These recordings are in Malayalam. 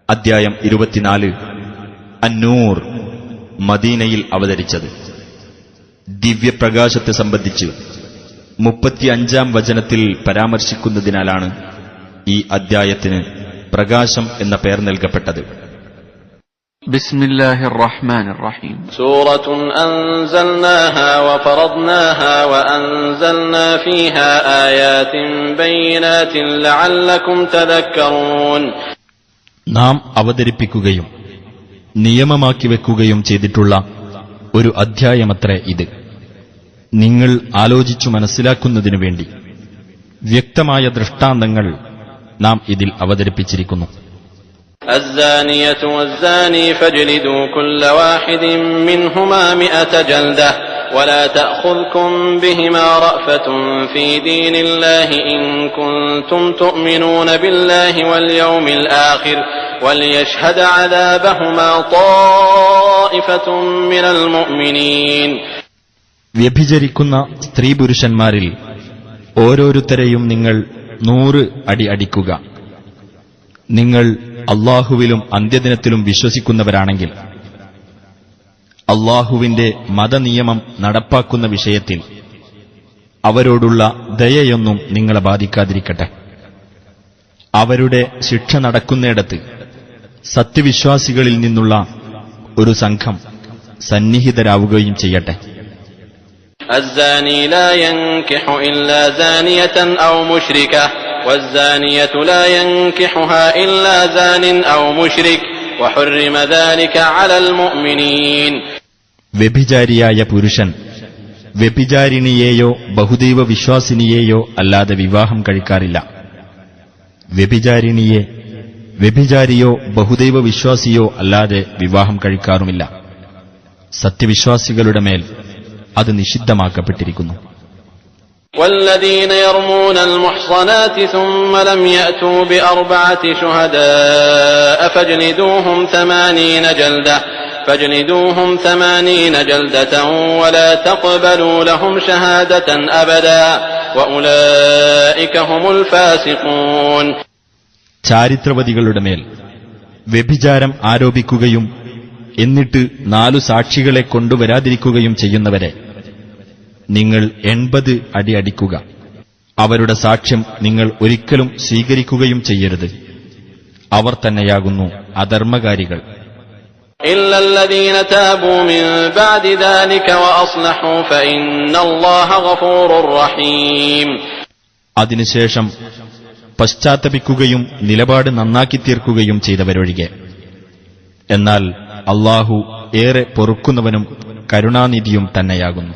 അദ്ധ്യായം 24 അന്നൂർ, മദീനയിൽ അവതരിച്ചത്. ദിവ്യപ്രകാശത്തെ സംബന്ധിച്ച് 35-ാം വചനത്തിൽ പരാമർശിക്കുന്നതിനാലാണ് ഈ അദ്ധ്യായത്തിന് പ്രകാശം എന്ന പേർ നൽകപ്പെട്ടത്. ബിസ്മില്ലാഹിർ റഹ്മാനിർ റഹീം. സൂറത്തുൻ അൻസൽനാഹാ വഫറദ്നാഹാ വഅൻസൽനാ ഫീഹാ ആയാതിൻ ബയ്യിനാതിൻ ലഅല്ലകും തദക്കറൂൻ. നാം അവതരിപ്പിക്കുകയും നിയമമാക്കി വെക്കുകയും ചെയ്തിട്ടുള്ള ഒരു അധ്യായമത്രേ ഇത്. നിങ്ങൾ ആലോചിച്ചു മനസ്സിലാക്കുന്നതിനു വേണ്ടി വ്യക്തമായ ദൃഷ്ടാന്തങ്ങൾ നാം ഇതിൽ അവതരിപ്പിച്ചിരിക്കുന്നു. അസ്സാനിയതു വസ്സാനി ഫജ്ലിദൂ കുല്ല വാഹിദിൻ മിൻഹുമാ 100 ജൽദ വലാ തഅഖുദ്കും ബിഹിമാ റഅഫത്തുൻ ഫീ ദീനില്ലാഹി ഇൻ കുൻതും തുഅ്മിനൂന ബില്ലാഹി വൽ യൗമിൽ ആഖിർ വലിയശ്ഹദ അദാബഹുമാ ത്വായിഫത്തുൻ മിനൽ മുഅ്മിനീൻ. വ്യഭിചരിക്കുന്ന സ്ത്രീ പുരുഷന്മാരിൽ ഓരോരുത്തരെയും നിങ്ങൾ 100 അടി അടിക്കുക. നിങ്ങൾ അല്ലാഹുവിലും അന്ത്യദിനത്തിലും വിശ്വസിക്കുന്നവരാണെങ്കിൽ അല്ലാഹുവിന്റെ മതനിയമം നടപ്പാക്കുന്ന വിഷയത്തിൽ അവരോടുള്ള ദയയൊന്നും നിങ്ങളെ ബാധിക്കാതിരിക്കട്ടെ. അവരുടെ ശിക്ഷ നടക്കുന്നിടത്ത് സത്യവിശ്വാസികളിൽ നിന്നുള്ള ഒരു സംഘം സന്നിഹിതരാവുകയും ചെയ്യട്ടെ. الزاني لا ينكح إلا زانية أو مشركة والزانية لا ينكحها إلا زان أو مشرك وحرم ذلك على المؤمنين. വ്യഭിചാരിയായ പുരുഷൻ വ്യഭിചാരിണിയെയോ ബഹുദൈവ വിശ്വാസിനിയെയോ അല്ലാതെ വിവാഹം കഴിക്കാറില്ല. വ്യഭിചാരിണിയെ വ്യഭിചാരിയോ ബഹുദൈവ വിശ്വാസിയോ അല്ലാതെ വിവാഹം കഴിക്കാറുമില്ല. സത്യവിശ്വാസികളുടെ മേൽ അത് നിഷിദ്ധമാക്കപ്പെട്ടിരിക്കുന്നു. والذين يرمون المحصنات ثم لم يأتوا ب4 شهداء فاجلدوهم 80 جلدة ولا تقبلوا لهم شهادة أبدا وأولئك هم الفاسقون. ചാരിത്രവതികളുടെ മേൽ വ്യഭിചാരം ആരോപിക്കുകയും എന്നിട്ട് 4 സാക്ഷികളെ കൊണ്ടുവരാതിരിക്കുകയും ചെയ്യുന്നവരെ നിങ്ങൾ 80 അടി അടിക്കുക. അവരുടെ സാക്ഷ്യം നിങ്ങൾ ഒരിക്കലും സ്വീകരിക്കുകയും ചെയ്യരുത്. അവർ തന്നെയാകുന്നു അധർമ്മകാരികൾ. إلا الذين تابوا من بعد ذلك وأصلحوا فإن الله غفور رحيم. അതിനുശേഷം പശ്ചാത്തപിക്കുകയും നിലപാട് നന്നാക്കി തീർക്കുകയും ചെയ്തവരൊഴികെ. എന്നാൽ അല്ലാഹു ഏറെ പൊറുക്കുന്നവനും കരുണാനിധിയും തന്നെയാകുന്നു.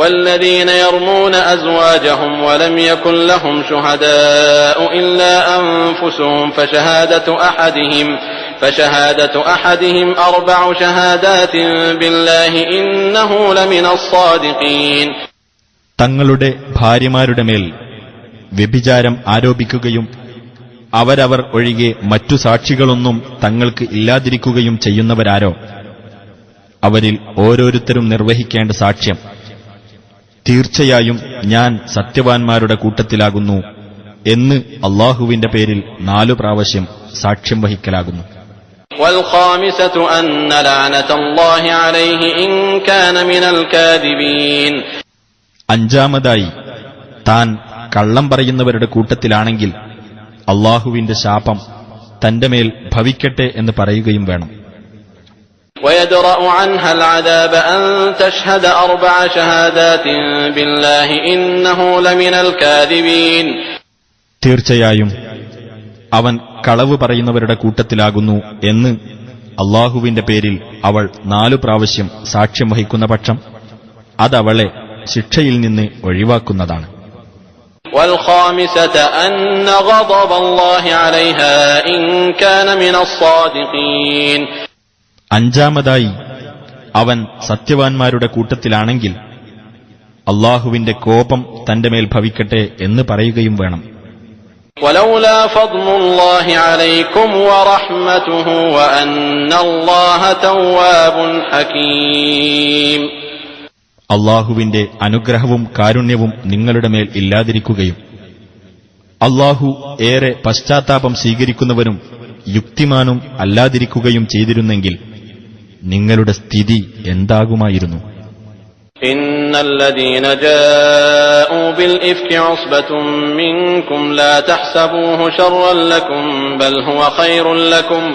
والذين يرمون أزواجهم ولم يكن لهم شهداء إلا أنفسهم فشهادة أحدهم 4 شهادات بالله إنه لمن الصادقين. തങ്ങളുടെ ഭാര്യമാരുടെ മേൽ വ്യഭിചാരം ആരോപിക്കുകയും അവരവർ ഒഴികെ മറ്റു സാക്ഷികളൊന്നും തങ്ങൾക്ക് ഇല്ലാതിരിക്കുകയും ചെയ്യുന്നവരാരോ അവരിൽ ഓരോരുത്തരും നിർവഹിക്കേണ്ട സാക്ഷ്യം തീർച്ചയായും ഞാൻ സത്യവാൻമാരുടെ കൂട്ടത്തിലാകുന്നു എന്ന് അല്ലാഹുവിന്റെ പേരിൽ 4 പ്രാവശ്യം സാക്ഷ്യം വഹിക്കലാകുന്നു. والخامسة أن لعنة الله عليه إن كان من الكاذبين. 5-ാമതായി താൻ കള്ളം പറയുന്നവരുടെ കൂട്ടത്തിലാണെങ്കിൽ അല്ലാഹുവിന്റെ ശാപം തന്റെ മേൽ ഭവിക്കട്ടെ എന്ന് പറയുകയും വേണം. ويدرأ عنها العذاب أن تشهد 4 شهادات بالله إنه لمن الكاذبين. തീർച്ചയായും അവൻ കളവ് പറയുന്നവരുടെ കൂട്ടത്തിലാകുന്നു എന്ന് അല്ലാഹുവിന്റെ പേരിൽ അവൾ 4 പ്രാവശ്യം സാക്ഷ്യം വഹിക്കുന്ന പക്ഷം അതവളെ ശിക്ഷയിൽ നിന്ന് ഒഴിവാക്കുന്നതാണ്. والخامسة أن غضب الله عليها إن كان من الصادقين. 5-ാമതായി അവൻ സത്യവാൻമാരുടെ കൂട്ടത്തിലാണെങ്കിൽ അല്ലാഹുവിന്റെ കോപം തന്റെ മേൽ ഭവിക്കട്ടെ എന്ന് പറയുകയും വേണം. ولولا فضل الله عليكم ورحمته وأن الله تواب حكيم. അല്ലാഹുവിന്റെ അനുഗ്രഹവും കാരുണ്യവും നിങ്ങളുടെ മേൽ ഇല്ലാതിരിക്കുകയും അല്ലാഹു ഏറെ പശ്ചാത്താപം സ്വീകരിക്കുന്നവനും യുക്തിമാനും അല്ലാതിരിക്കുകയും ചെയ്തിരുന്നെങ്കിൽ നിങ്ങളുടെ സ്ഥിതി എന്താകുമായിരുന്നു? ഇന്നല്ലദീന ജാഊ ബിൽ ഇഫ്കി ഉസ്ബത്തും മിൻകും ലാ തഹ്സബൂഹു ശർറൻ ലക്കും ബൽ ഹുവ ഖൈറുൻ ലക്കും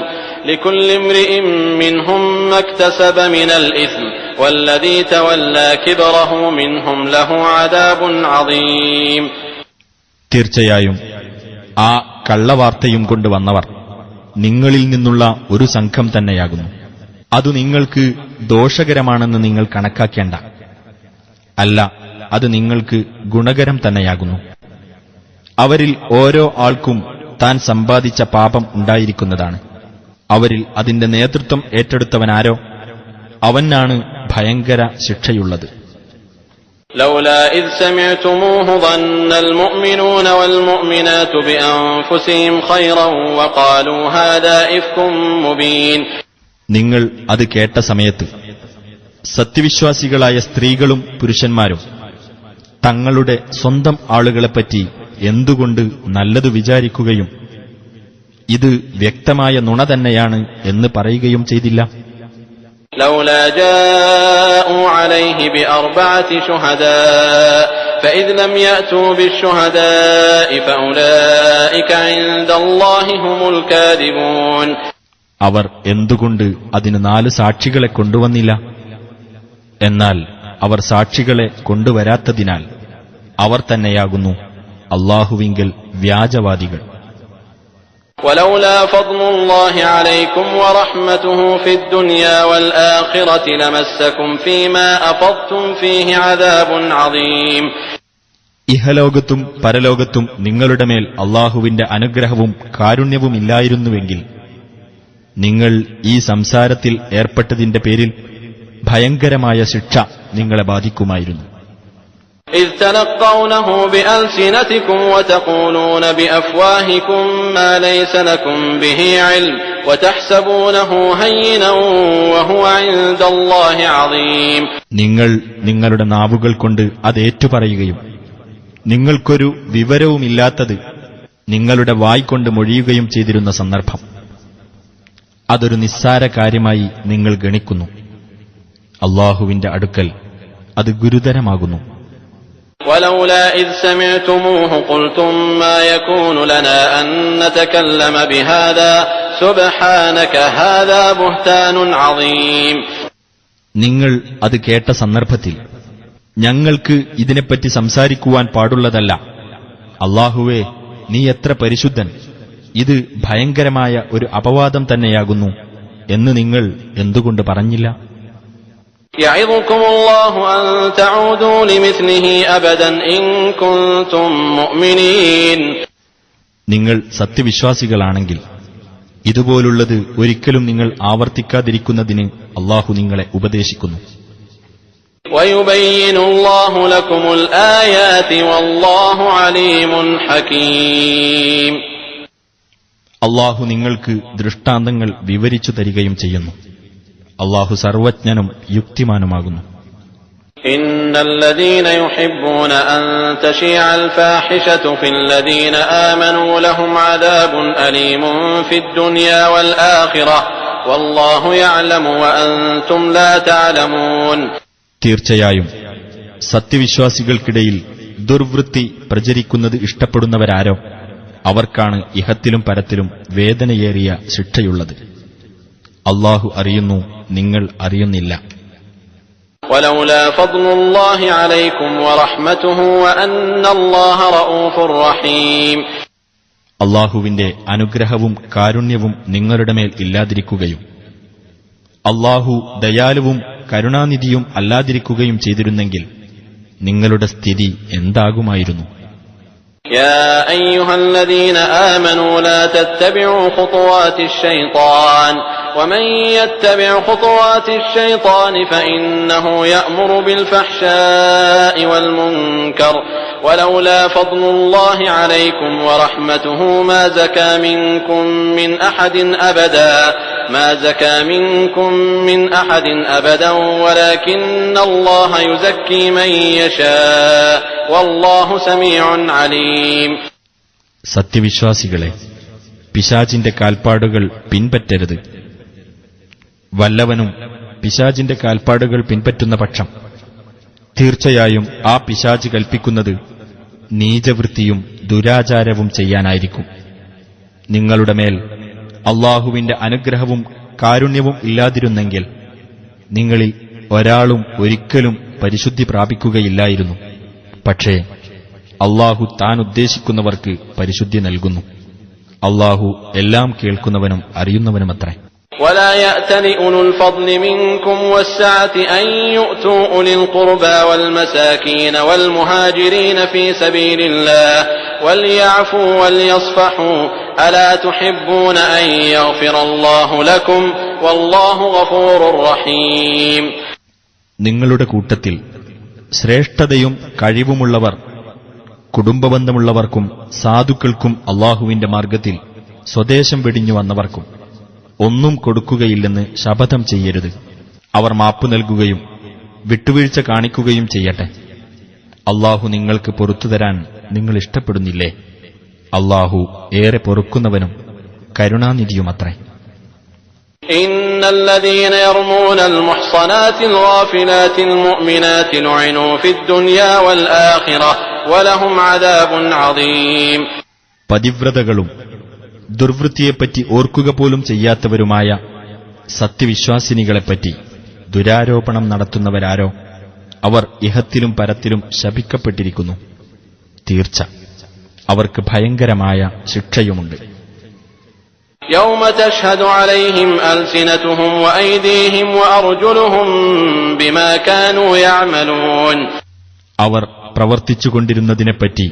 ലികുല്ലി ഇംറിഇൻ മിൻഹും മക്തസബ മിനൽ ഇസ്മ വല്ലദീ തവല്ലാ കിബ്റഹു മിൻഹും ലഹു അദാബുൻ അദീം. തീർച്ചയായും ആ കള്ളവാർത്തയും കൊണ്ടുവന്നവർ നിങ്ങളിൽ നിന്നുള്ള ഒരു സംഘം തന്നെയാകുന്നു. അത് നിങ്ങൾക്ക് ദോഷകരമാണെന്ന് നിങ്ങൾ കണക്കാക്കേണ്ട. അല്ല, അത് നിങ്ങൾക്ക് ഗുണകരം തന്നെയാകുന്നു. അവരിൽ ഓരോ ആൾക്കും താൻ സമ്പാദിച്ച പാപം ഉണ്ടായിരിക്കുന്നതാണ്. അവരിൽ അതിന്റെ നേതൃത്വം ഏറ്റെടുത്തവനാരോ അവനാണ് ഭയങ്കര ശിക്ഷയുള്ളത്. لولا إذ سمعتموه ظن المؤمنون والمؤمنات بأنفسهم خيرا وقالوا هذا إفك مبين. നിങ്ങൾ അത് കേട്ട സമയത്ത് സത്യവിശ്വാസികളായ സ്ത്രീകളും പുരുഷന്മാരും തങ്ങളുടെ സ്വന്തം ആളുകളെപ്പറ്റി എന്തുകൊണ്ട് നല്ലതു വിചാരിക്കുകയും ഇത് വ്യക്തമായ നുണ തന്നെയാണ് എന്ന് പറയുകയും ചെയ്തില്ല. لولا جاءوا عليه بأربعة شهداء فإذ لم يأتوا بالشهداء فأولئك عند الله هم الكاذبون. അവർ എന്തുകൊണ്ട് അതിന് 4 സാക്ഷികളെ കൊണ്ടുവന്നില്ല? എന്നാൽ അവർ സാക്ഷികളെ കൊണ്ടുവരാത്തതിനാൽ അവർ തന്നെയാകുന്നു അല്ലാഹുവിങ്കൽ വ്യാജവാദികൾ. ولولا فضل الله عليكم ورحمته في الدنيا والآخرة لمسكم فيما أفضتم فيه عذاب عظيم. ഇഹലോകത്തും പരലോകത്തും നിങ്ങളുടെ മേൽ അല്ലാഹുവിന്റെ അനുഗ്രഹവും കാരുണ്യവുമില്ലായിരുന്നുവെങ്കിൽ നിങ്ങൾ ഈ സംസാരത്തിൽ ഏർപ്പെട്ടതിന്റെ പേരിൽ ഭയങ്കരമായ ശിക്ഷ നിങ്ങളെ ബാധിക്കുമായിരുന്നു. إذ تلقونه بألسنتكم وتقولون بأفواهكم ما ليس لكم به علم وتحسبونه هينا وهو عند الله عظيم. നിങ്ങൾ നിങ്ങളുടെ നാവുകൾ കൊണ്ട് അത് ഏറ്റുപറയുകയും നിങ്ങൾക്കൊരു വിവരവുമില്ലാത്തത് നിങ്ങളുടെ വായ്കൊണ്ട് മൊഴിയുകയും ചെയ്തിരുന്ന സന്ദർഭം അതൊരു നിസ്സാര കാര്യമായി നിങ്ങൾ ഗണിക്കുന്നു. അല്ലാഹുവിന്റെ അടുക്കൽ അത് ഗുരുതരമാകുന്നു. ولولا إذ سمعتموه قلتم ما يكون لنا أن نتكلم بهذا سبحانك هذا بهتان عظيم. നിങ്ങൾ അത് കേട്ട സന്ദർഭത്തിൽ ഞങ്ങൾക്ക് ഇതിനെപ്പറ്റി സംസാരിക്കുവാൻ പാടുള്ളതല്ല. അല്ലാഹുവേ, നീ എത്ര പരിശുദ്ധൻ, ഇത് ഭയങ്കരമായ ഒരു അപവാദം തന്നെയാകുന്നു എന്ന് നിങ്ങൾ എന്തുകൊണ്ട് പറഞ്ഞില്ല? يعظكم الله أن تعودوا لمثله أبدا إن كنتم مؤمنين. നിങ്ങൾ സത്യവിശ്വാസികളാണെങ്കിൽ ഇതുപോലുള്ളത് ഒരിക്കലും നിങ്ങൾ ആവർത്തിക്കാതിരിക്കുന്നതിന് അല്ലാഹു നിങ്ങളെ ഉപദേശിക്കുന്നു. ويبين الله لكم الآيات والله عليم حكيم. അല്ലാഹു നിങ്ങൾക്ക് ദൃഷ്ടാന്തങ്ങൾ വിവരിച്ചു തരികയും ചെയ്യുന്നു. അല്ലാഹു സർവജ്ഞനും യുക്തിമാനുമാകുന്നു. إن الذين يحبون أن تشيع الفاحشة في الذين آمنوا لهم عذاب أليم في الدنيا والآخرة والله يعلم وأنتم لا تعلمون. തീർച്ചയായും സത്യവിശ്വാസികൾക്കിടയിൽ ദുർവൃത്തി പ്രചരിക്കുന്നത് ഇഷ്ടപ്പെടുന്നവരാരോ അവർക്കാണ് ഇഹത്തിലും പരത്തിലും വേദനയേറിയ ശിക്ഷയുള്ളത്. അല്ലാഹു അറിയുന്നു, നിങ്ങൾ അറിയുന്നില്ല. ولولا فضل الله عليكم ورحمته وأن الله رؤوف رحيم. അല്ലാഹുവിന്റെ അനുഗ്രഹവും കാരുണ്യവും നിങ്ങളുടെ മേൽ ഇല്ലാതിരിക്കുകയും അല്ലാഹു ദയാലുവും കരുണാനിധിയും അല്ലാതിരിക്കുകയും ചെയ്തിരുന്നെങ്കിൽ നിങ്ങളുടെ സ്ഥിതി എന്താകുമായിരുന്നു? يا أيها الذين آمنوا لا تتبعوا خطوات الشيطان ومن يتبع خطوات الشيطان فإنه يأمر بالفحشاء والمنكر ولولا فضل الله عليكم ورحمته ما زكى منكم من أحد أبدا ولكن الله يزكي من يشاء والله سميع عليم. സത്യവിശ്വാസികളെ, പിശാചിന്റെ കാൽപ്പാടുകൾ പിൻപറ്റരുത്. വല്ലവനും പിശാചിന്റെ കാൽപ്പാടുകൾ പിൻപറ്റുന്ന പക്ഷം തീർച്ചയായും ആ പിശാച് കൽപ്പിക്കുന്നത് നീചവൃത്തിയും ദുരാചാരവും ചെയ്യാനായിരിക്കും. നിങ്ങളുടെ മേൽ അല്ലാഹുവിന്റെ അനുഗ്രഹവും കാരുണ്യവും ഇല്ലാതിരുന്നെങ്കിൽ നിങ്ങളിൽ ഒരാളും ഒരിക്കലും പരിശുദ്ധി പ്രാപിക്കുകയില്ലായിരുന്നു. പക്ഷേ അല്ലാഹു താൻ ഉദ്ദേശിക്കുന്നവർക്ക് പരിശുദ്ധി നൽകുന്നു. അല്ലാഹു എല്ലാം കേൾക്കുന്നവനും അറിയുന്നവനുമത്രേ. ولا يأتل أولو الفضل منكم والسعة أن يؤتوا أولي القربى والمساكين والمهاجرين في سبيل الله وليعفوا وليصفحوا ألا تحبون أن يغفر الله لكم والله غفور رحيم. നിങ്ങളുടെ കൂട്ടത്തിൽ ശ്രേഷ്ഠതയും കഴിവുമുള്ളവർ കുടുംബബന്ധമുള്ളവർക്കും സാധുക്കൾക്കും അല്ലാഹുവിന്റെ മാർഗ്ഗത്തിൽ സ്വദേശം വെടിഞ്ഞു വന്നവർക്കും ഒന്നും കൊടുക്കുകയില്ലെന്ന് ശപഥം ചെയ്യരുത്. അവർ മാപ്പു നൽകുകയും വിട്ടുവീഴ്ച കാണിക്കുകയും ചെയ്യട്ടെ. അല്ലാഹു നിങ്ങൾക്ക് പൊറുത്തുതരാൻ നിങ്ങൾ ഇഷ്ടപ്പെടുന്നില്ലേ? അല്ലാഹു ഏറെ പൊറുക്കുന്നവനും കരുണാനിധിയുമത്രേ. ഇന്നല്ലദീന യർമൂനൽ മുഹ്സനാതിൽ ഗാഫിലാതിൽ മുഅ്മിനാതി ലുഇനൂ ഫിദ്ദുനിയാ വൽ ആഖിറഹ വലഹും അദാബുൻ അദീം. പതിവ്രതകളും ദുർവൃത്തിയെപ്പറ്റി ഓർക്കുക പോലും ചെയ്യാത്തവരുമായ സത്യവിശ്വാസിനികളെപ്പറ്റി ദുരാരോപണം നടത്തുന്നവരാരോ അവർ ഇഹത്തിലും പരത്തിലും ശപിക്കപ്പെട്ടിരിക്കുന്നു. തീർച്ച അവർക്ക് ഭയങ്കരമായ ശിക്ഷയുമുണ്ട്. യൗമ തശ്ഹദു അലൈഹിം അൽസിനതുഹും വഅയ്ദീഹിം വഅർജുലുഹും ബിമാ കാനൂ യഅമലൂൻ. അവർ പ്രവർത്തിച്ചുകൊണ്ടിരുന്നതിനെപ്പറ്റി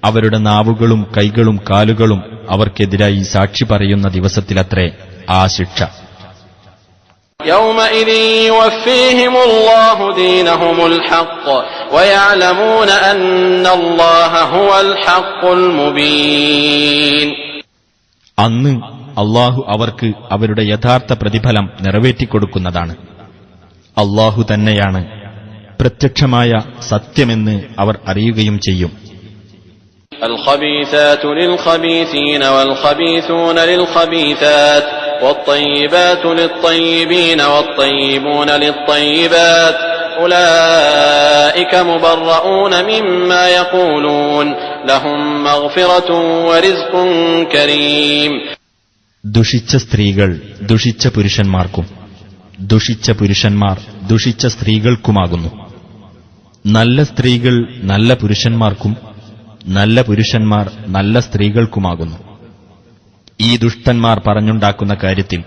അവരുടെ നാവുകളും കൈകളും കാലുകളും അവർക്കെതിരായി സാക്ഷി പറയുന്ന ദിവസത്തിലത്രേ ആ ശിക്ഷ. യൗമഇദി യുവഫീഹിമുല്ലാഹു ദീനഹുമുൽ ഹഖ് വയഅലമൂന അന്നല്ലാഹ ഹുവൽ ഹഖുൽ മുബീൻ. അന്ന് അല്ലാഹു അവർക്ക് അവരുടെ യഥാർത്ഥ പ്രതിഫലം നിറവേറ്റിക്കൊടുക്കുന്നതാണ്. അല്ലാഹു തന്നെയാണ് പ്രത്യക്ഷമായ സത്യമെന്ന് അവർ അറിയുകയും ചെയ്യും. الخبيثات للخبيثين والخبيثون للخبيثات والطيبات للطيبين والطيبون للطيبات أولئك مبرؤون مما يقولون لهم مغفرة ورزق كريم. ദുഷിച്ച സ്ത്രീകൾ ദുഷിച്ച പുരുഷന്മാർക്കും ദുഷിച്ച പുരുഷന്മാർ ദുഷിച്ച സ്ത്രീകൾക്കുമാകുന്നു. നല്ല സ്ത്രീകൾ നല്ല പുരുഷന്മാർക്കും നല്ല പുരുഷന്മാർ നല്ല സ്ത്രീകൾക്കുമാകുന്നു. ഈ ദുഷ്ടന്മാർ പറഞ്ഞുണ്ടാക്കുന്ന കാര്യത്തിൽ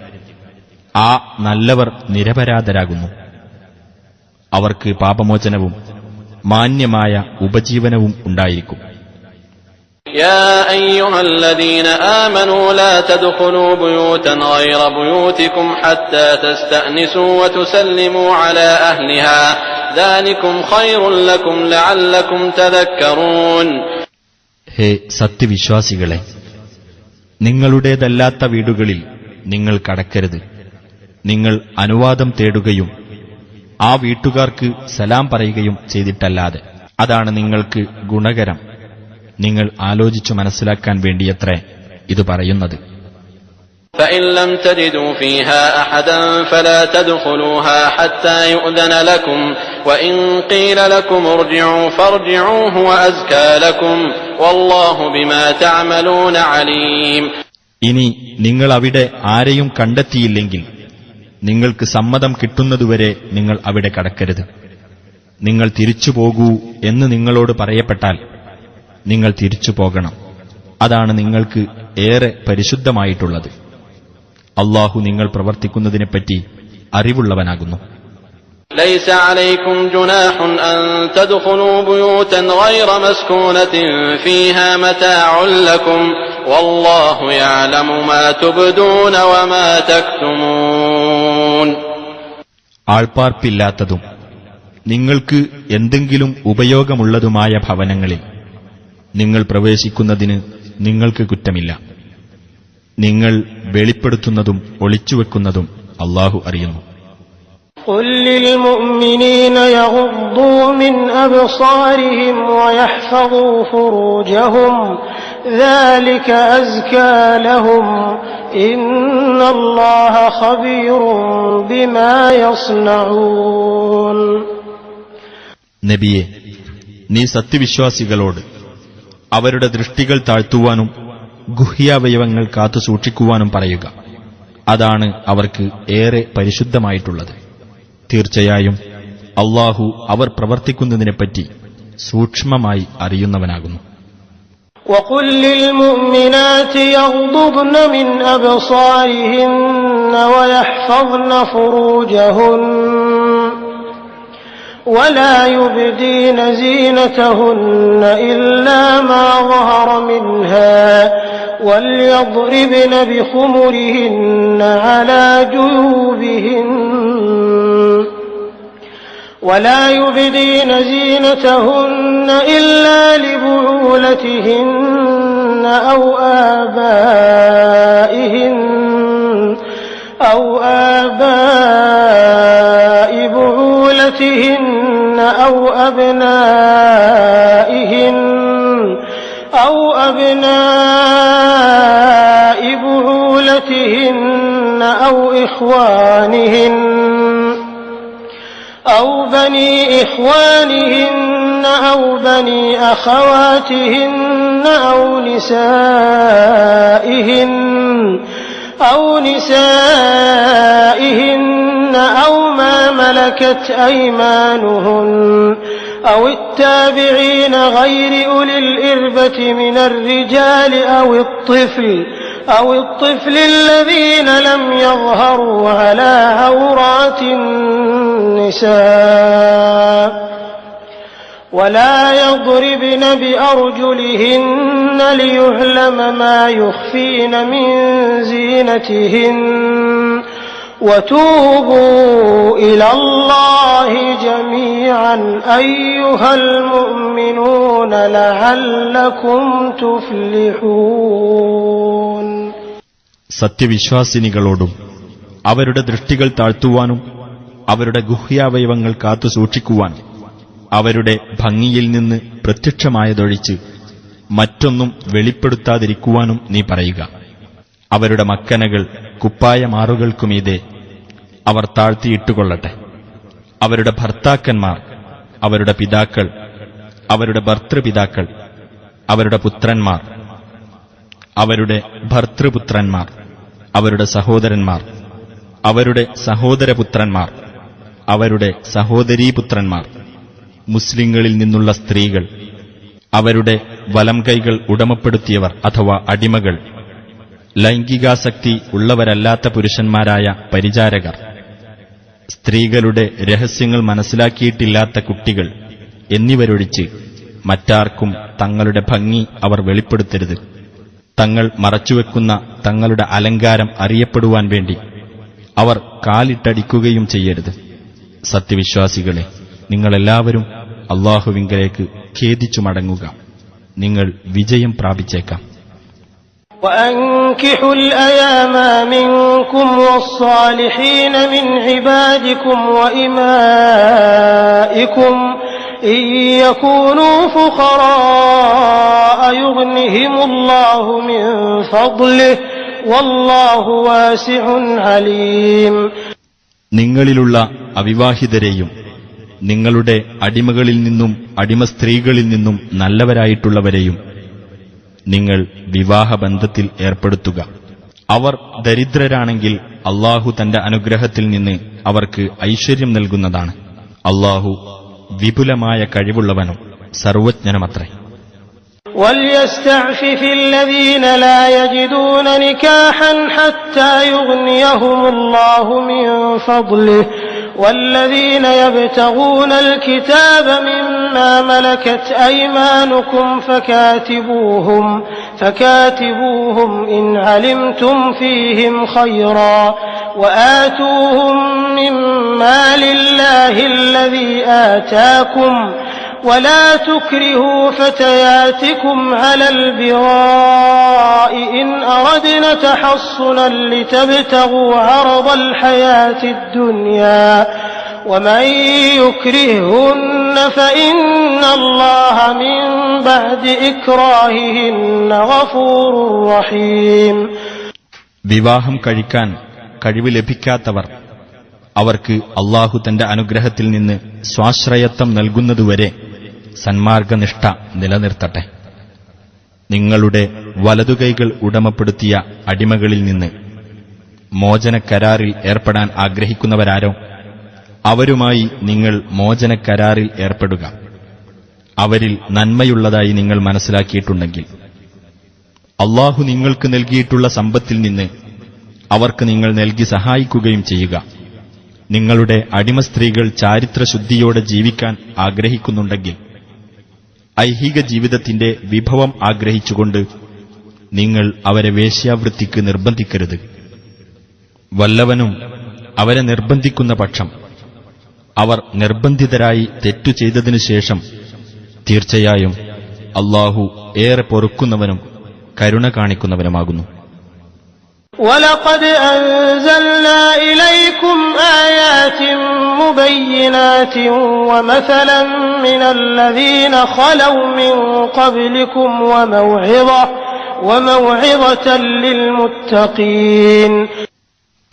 ആ നല്ലവർ നിരപരാധരാകുന്നു. അവർക്ക് പാപമോചനവും മാന്യമായ ഉപജീവനവും ഉണ്ടായിരിക്കും. يا أيها الذين آمنوا لا تدخلوا بيوتا غير بيوتكم حتى تستأنسوا وتسلموا على أهلها ذلكم خير لكم لعلكم تذكرون. ഹേ സത്യവിശ്വാസികളെ, നിങ്ങളുടേതല്ലാത്ത വീടുകളിൽ നിങ്ങൾ കടക്കരുത്. നിങ്ങൾ അനുവാദം തേടുകയും ആ വീട്ടുകാർക്ക് സലാം പറയുകയും ചെയ്തിട്ടല്ലാതെ. അതാണ് നിങ്ങൾക്ക് ഗുണകരം. നിങ്ങൾ ആലോചിച്ചു മനസ്സിലാക്കാൻ വേണ്ടിയത്രേ ഇത് പറയുന്നത്. فإن لم تجدوا فيها أحدا فلا تدخلوها حتى يؤذن لكم وإن قيل لكم ارجعوا فارجعوا هو أزكى لكم والله بما تعملون عليم. ഇനി നിങ്ങൾ അവിടെ ആരെയും കണ്ടെത്തിയില്ലെങ്കിൽ നിങ്ങൾക്ക് സമ്മതം കിട്ടുന്നതുവരെ നിങ്ങൾ അവിടെ കടക്കരുത്. നിങ്ങൾ തിരിച്ചു പോകൂ എന്ന് നിങ്ങളോട് പറയപ്പെട്ടാൽ നിങ്ങൾ തിരിച്ചു പോകണം. അതാണ് നിങ്ങൾക്ക് ഏറെ പരിശുദ്ധമായിട്ടുള്ളത്. അല്ലാഹു നിങ്ങൾ പ്രവർത്തിക്കുന്നതിനെപ്പറ്റി അറിവുള്ളവനാകുന്നു. ليس عليكم جناح أن تدخلوا بيوتا غير مسكونة فيها متاع لكم والله يعلم ما تبدون وما تكتمون. ആൾപ്പാർപ്പില്ലാത്തതും നിങ്ങൾക്ക് എന്തെങ്കിലും ഉപയോഗമുള്ളതുമായ ഭവനങ്ങളിൽ നിങ്ങൾ പ്രവേശിക്കുന്നതിന് നിങ്ങൾക്ക് കുറ്റമില്ല. നിങ്ങൾ വെളിപ്പെടുത്തുന്നതും ഒളിച്ചുവെക്കുന്നതും അല്ലാഹു അറിയുന്നു. قل للمؤمنين يغضوا من أبصارهم ويحفظوا فروجهم ذلك أزكى لهم إن الله خبير بما يصنعون. നബിയെ, നീ സത്യവിശ്വാസികളോട് അവരുടെ ദൃഷ്ടികൾ താഴ്ത്തുവാനും ഗുഹ്യാവയവങ്ങൾ കാത്തു സൂക്ഷിക്കുവാനും പറയുക. അതാണ് അവർക്ക് ഏറെ പരിശുദ്ധമായിട്ടുള്ളത്. തീർച്ചയായും അല്ലാഹു അവർ പ്രവർത്തിക്കുന്നതിനെപ്പറ്റി സൂക്ഷ്മമായി അറിയുന്നവനാകുന്നു. وقل للمؤمنات يغضضن من أبصارهن ويحفظن فروجهن ولا يبدين زينتهن إلا ما ظهر منها وليضربن بخمرهن على جيوبهن ولا يبدين زينتهن إلا لبعولتهن أو آباء بعولتهن أو أبناء بعولتهن أو إخوانهن أو بني إخوانهن أو بني أخواتهن أو نسائهن أو ما ملكت أيمانهن أو التابعين غير أولي الإربة من الرجال أو الطفل الذين لم يظهروا على عورات النساء ولا يضربن بأرجلهن ليعلم ما يخفين من زينتهن وتوبوا إلى الله جميعا أيها المؤمنون لعلكم تفلحون. സത്യവിശ്വാസിനികളോടും അവരുടെ ദൃഷ്ടികൾ താഴ്ത്തുവാനും അവരുടെ ഗുഹ്യാവയവങ്ങൾ കാത്തു സൂക്ഷിക്കുവാനും അവരുടെ ഭംഗിയിൽ നിന്ന് പ്രത്യക്ഷമായതൊഴിച്ച് മറ്റൊന്നും വെളിപ്പെടുത്താതിരിക്കുവാനും നീ പറയുക. അവരുടെ മക്കനകൾ കുപ്പായമാറുകൾക്കുമീതെ അവർ താഴ്ത്തിയിട്ടുകൊള്ളട്ടെ. അവരുടെ ഭർത്താക്കന്മാർ, അവരുടെ പിതാക്കൾ, അവരുടെ ഭർതൃപിതാക്കൾ, അവരുടെ പുത്രന്മാർ, അവരുടെ ഭർതൃപുത്രന്മാർ, അവരുടെ സഹോദരന്മാർ, അവരുടെ സഹോദരപുത്രന്മാർ, അവരുടെ സഹോദരീപുത്രന്മാർ, മുസ്ലിങ്ങളിൽ നിന്നുള്ള സ്ത്രീകൾ, അവരുടെ വലംകൈകൾ ഉടമപ്പെടുത്തിയവർ അഥവാ അടിമകൾ, ലൈംഗികാസക്തി ഉള്ളവരല്ലാത്ത പുരുഷന്മാരായ പരിചാരകർ, സ്ത്രീകളുടെ രഹസ്യങ്ങൾ മനസ്സിലാക്കിയിട്ടില്ലാത്ത കുട്ടികൾ എന്നിവരൊഴിച്ച് മറ്റാർക്കും തങ്ങളുടെ ഭംഗി അവർ വെളിപ്പെടുത്തരുത്. തങ്ങൾ മറച്ചുവെക്കുന്ന തങ്ങളുടെ അലങ്കാരം അറിയപ്പെടുവാൻ വേണ്ടി അവർ കാലിട്ടടിക്കുകയും ചെയ്യരുത്. സത്യവിശ്വാസികളെ, നിങ്ങളെല്ലാവരും അല്ലാഹുവിങ്കലേക്ക് ഖേദിച്ചു മടങ്ങുക. നിങ്ങൾ വിജയം പ്രാപിച്ചേക്കാം. وأنكحوا الأيام منكم والصالحين من عبادكم وإمائكم إن يكونوا فقراء يغنهم الله من فضله والله واسع عليم. നിങ്ങളിലുള്ള അവിവാഹിതരെയും നിങ്ങളുടെ അടിമകളിൽ നിന്നും അടിമ സ്ത്രീകളിൽ നിന്നും നല്ലവരായിട്ടുള്ളവരെയും നിങ്ങൾ വിവാഹബന്ധത്തിൽ ഏർപ്പെടുത്തുക. അവർ ദരിദ്രരാണെങ്കിൽ അല്ലാഹു തന്റെ അനുഗ്രഹത്തിൽ നിന്ന് അവർക്ക് ഐശ്വര്യം നൽകുന്നതാണ്. അല്ലാഹു വിപുലമായ കഴിവുള്ളവനും സർവജ്ഞനുമത്രേ. وَلْيَسْتَعْفِفِ الَّذِينَ لَا يَجِدُونَ نِكَاحًا حَتَّى يُغْنِيَهُمُ اللَّهُ مِنْ فَضْلِهِ وَالَّذِينَ يَبْتَغُونَ الْكِتَابَ مِمَّا مَلَكَتْ أَيْمَانُكُمْ فَكَاتِبُوهُمْ إِنْ عَلِمْتُمْ فِيهِمْ خَيْرًا وَآتُوهُمْ مِنْ مَالِ اللَّهِ الَّذِي آتَاكُمْ ولا تكرهوا فتياتكم على البغاء إن أردنا تحصنا لتبتغوا عرض الحياة الدنيا ومن يكرههن فإن الله من بعد إكراههن غفور رحيم. വിവാഹം കഴിക്കാൻ കഴിവ് ലഭിക്കാത്തവർ അവർക്ക് അല്ലാഹു തന്റെ അനുഗ്രഹത്തിൽ നിന്ന് സ്വാശ്രയത്വം നൽകുന്നതുവരെ സന്മാർഗനിഷ്ഠ നിലനിർത്തട്ടെ. നിങ്ങളുടെ വലതുകൈകൾ ഉടമപ്പെടുത്തിയ അടിമകളിൽ നിന്ന് മോചനക്കരാറിൽ ഏർപ്പെടാൻ ആഗ്രഹിക്കുന്നവരാരോ അവരുമായി നിങ്ങൾ മോചനക്കരാറിൽ ഏർപ്പെടുക. അവരിൽ നന്മയുള്ളതായി നിങ്ങൾ മനസ്സിലാക്കിയിട്ടുണ്ടെങ്കിൽ അല്ലാഹു നിങ്ങൾക്ക് നൽകിയിട്ടുള്ള സമ്പത്തിൽ നിന്ന് അവർക്ക് നിങ്ങൾ നൽകി സഹായിക്കുകയും ചെയ്യുക. നിങ്ങളുടെ അടിമ സ്ത്രീകൾ ചാരിത്രശുദ്ധിയോടെ ജീവിക്കാൻ ആഗ്രഹിക്കുന്നുണ്ടെങ്കിൽ ഐഹിക ജീവിതത്തിന്റെ വിഭവം ആഗ്രഹിച്ചുകൊണ്ട് നിങ്ങൾ അവരെ വേശ്യാവൃത്തിക്ക് നിർബന്ധിക്കരുത്. വല്ലവനും അവരെ നിർബന്ധിക്കുന്ന പക്ഷം അവർ നിർബന്ധിതരായി തെറ്റു ചെയ്തതിനു ശേഷം തീർച്ചയായും അല്ലാഹു ഏറെ പൊറുക്കുന്നവനും കരുണ കാണിക്കുന്നവനുമാകുന്നു. وَلَقَدْ أَنزَلْنَا إِلَيْكُمْ آيَاتٍ مُبَيِّنَاتٍ وَمَثَلًا مِنَ الَّذِينَ خَلَوْا مِن قَبْلِكُمْ وَمَوْعِظَةً لِّلْمُتَّقِينَ.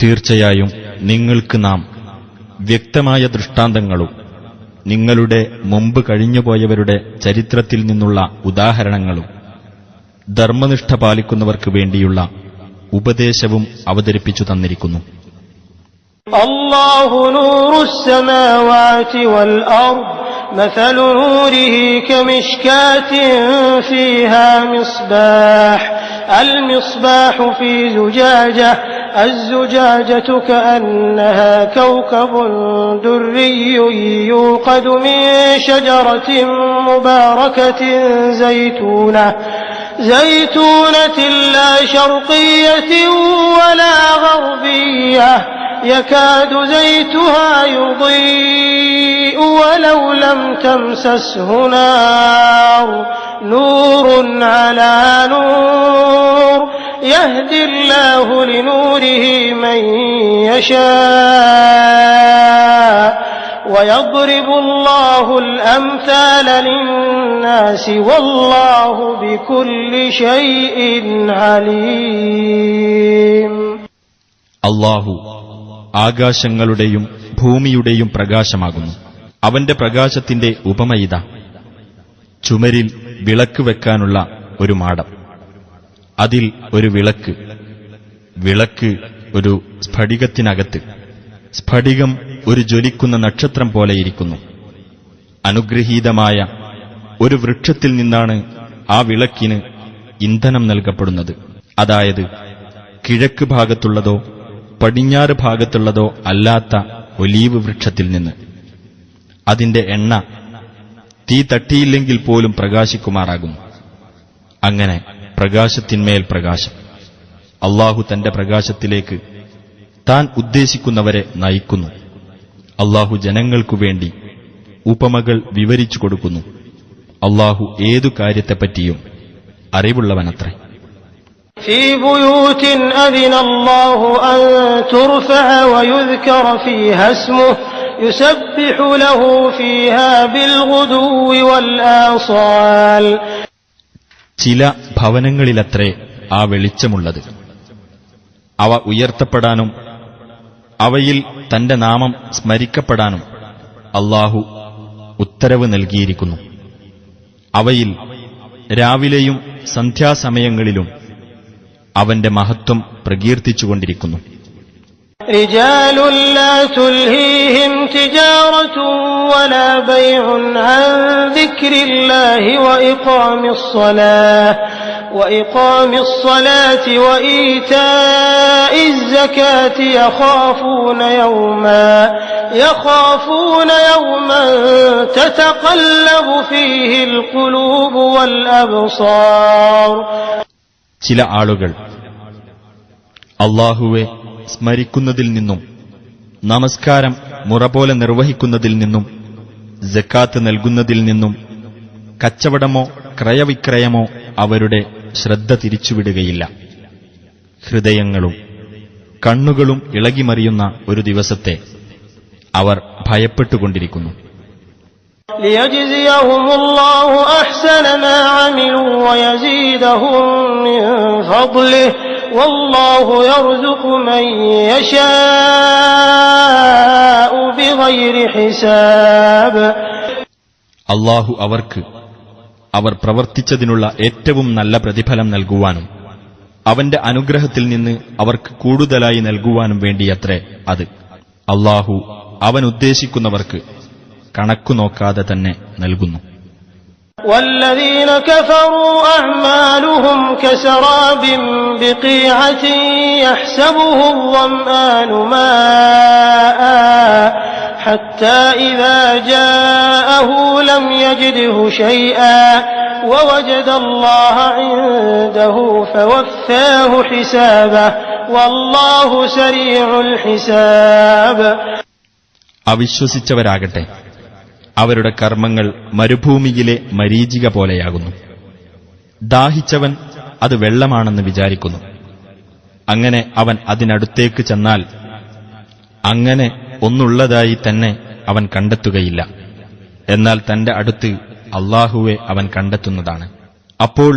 തീർച്ചയായും നിങ്ങൾക്ക് നാം വ്യക്തമായ ദൃഷ്ടാന്തങ്ങളും നിങ്ങളുടെ മുമ്പ് കഴിഞ്ഞുപോയവരുടെ ചരിത്രത്തിൽ നിന്നുള്ള ഉദാഹരണങ്ങളും ധർമ്മനിഷ്ഠ പാലിക്കുന്നവർക്ക് വേണ്ടിയുള്ള ഉപദേശവും അവതരിപ്പിച്ചു തന്നിരിക്കുന്നു. അല്ലാഹു നൂറുസ് സമാവാതി വൽ അർദ് مثل نوره كمشكاة فيها مصباح المصباح في زجاجة الزجاجة كأنها كوكب دري يوقد من شجرة مباركة زيتونة لا شرقية ولا غربية يكاد زيتها يضيء ولو لم تمسسه نار نور على نور يهدي الله لنوره من يشاء ويضرب الله الأمثال للناس والله بكل شيء عليم. അല്ലാഹു ആകാശങ്ങളുടെയും ഭൂമിയുടെയും പ്രകാശമാകുന്നു. അവന്റെ പ്രകാശത്തിന്റെ ഉപമയിത ചുമരിൽ വിളക്ക് വെക്കാനുള്ള ഒരു മാടം, അതിൽ ഒരു വിളക്ക് ഒരു സ്ഫടികത്തിനകത്ത്, സ്ഫടികം ഒരു ജ്വലിക്കുന്ന നക്ഷത്രം പോലെയിരിക്കുന്നു. അനുഗ്രഹീതമായ ഒരു വൃക്ഷത്തിൽ നിന്നാണ് ആ വിളക്കിന് ഇന്ധനം നൽകപ്പെടുന്നത്. അതായത് കിഴക്ക് ഭാഗത്തുള്ളതോ പടിഞ്ഞാറ് ഭാഗത്തുള്ളതോ അല്ലാത്ത ഒലീവ് വൃക്ഷത്തിൽ നിന്ന്. അതിന്റെ എണ്ണ തീ തട്ടിയില്ലെങ്കിൽ പോലും പ്രകാശിക്കുമാറാകുന്നു. അങ്ങനെ പ്രകാശത്തിന്മേൽ പ്രകാശം. അല്ലാഹു തന്റെ പ്രകാശത്തിലേക്ക് താൻ ഉദ്ദേശിക്കുന്നവരെ നയിക്കുന്നു. അല്ലാഹു ജനങ്ങൾക്കു വേണ്ടി ഉപമകൾ വിവരിച്ചു കൊടുക്കുന്നു. അല്ലാഹു ഏതു കാര്യത്തെപ്പറ്റിയും അറിവുള്ളവനത്രേ. في بيوت أذن الله أن ترفع ويذكر فيها اسمه يسبح له فيها بالغدو والآصال. ചില ഭവനങ്ങളിലത്രേ ആ വെളിച്ചമുള്ളത്. അവ ഉയർത്തപ്പെടാനും അവയിൽ തന്റെ നാമം സ്മരിക്കപ്പെടാനും അല്ലാഹു ഉത്തരവ് നൽകിയിരിക്കുന്നു. അവയിൽ രാവിലെയും സന്ധ്യാസമയങ്ങളിലും അവന്റെ മഹത്വം പ്രകീർത്തിച്ചുകൊണ്ടിരിക്കുന്നു. رجال لا تلهيهم تجارة ولا بيع عن ذكر الله وإقام الصلاة وإيتاء الزكاة يخافون يوما تتقلب فيه القلوب والأبصار. ചില ആളുകൾ അല്ലാഹുവെ സ്മരിക്കുന്നതിൽ നിന്നും നമസ്കാരം മുറപോലെ നിർവഹിക്കുന്നതിൽ നിന്നും സക്കാത്ത് നൽകുന്നതിൽ നിന്നും കച്ചവടമോ ക്രയവിക്രയമോ അവരുടെ ശ്രദ്ധ തിരിച്ചുവിടുകയില്ല. ഹൃദയങ്ങളും കണ്ണുകളും ഇളകിമറിയുന്ന ഒരു ദിവസത്തെ അവർ ഭയപ്പെട്ടുകൊണ്ടിരിക്കുന്നു. ليجزيهم الله أحسن ما عملوا ويزيدهم من فضله والله يرزق من يشاء بغير حساب. അല്ലാഹു അവർക്ക് അവർ പ്രവർത്തിച്ചതിനുള്ള ഏറ്റവും നല്ല പ്രതിഫലം നൽകുവാനും അവന്റെ അനുഗ്രഹത്തിൽ നിന്ന് അവർക്ക് കൂടുതലായി നൽകുവാനും വേണ്ടിയത്രേ അത്. അല്ലാഹു അവൻ ഉദ്ദേശിക്കുന്നവർക്ക് കണക്കു നോക്കാതെ തന്നെ നൽകുന്നു. والذين كفروا أعمالهم كسراب بقيعة يحسبه الظمآن ماء حتى إذا جاءه لم يجده شيئا ووجد الله عنده فوفاه حسابه والله سريع الحساب. അവിശ്വസിച്ചവരാകട്ടെ അവരുടെ കർമ്മങ്ങൾ മരുഭൂമിയിലെ മരീചിക പോലെയാകുന്നു. ദാഹിച്ചവൻ അത് വെള്ളമാണെന്ന് വിചാരിക്കുന്നു. അങ്ങനെ അവൻ അതിനടുത്തേക്ക് ചെന്നാൽ അങ്ങനെ ഒന്നുള്ളതായി തന്നെ അവൻ കണ്ടെത്തുകയില്ല. എന്നാൽ തന്റെ അടുത്ത് അല്ലാഹുവെ അവൻ കണ്ടെത്തുന്നതാണ്. അപ്പോൾ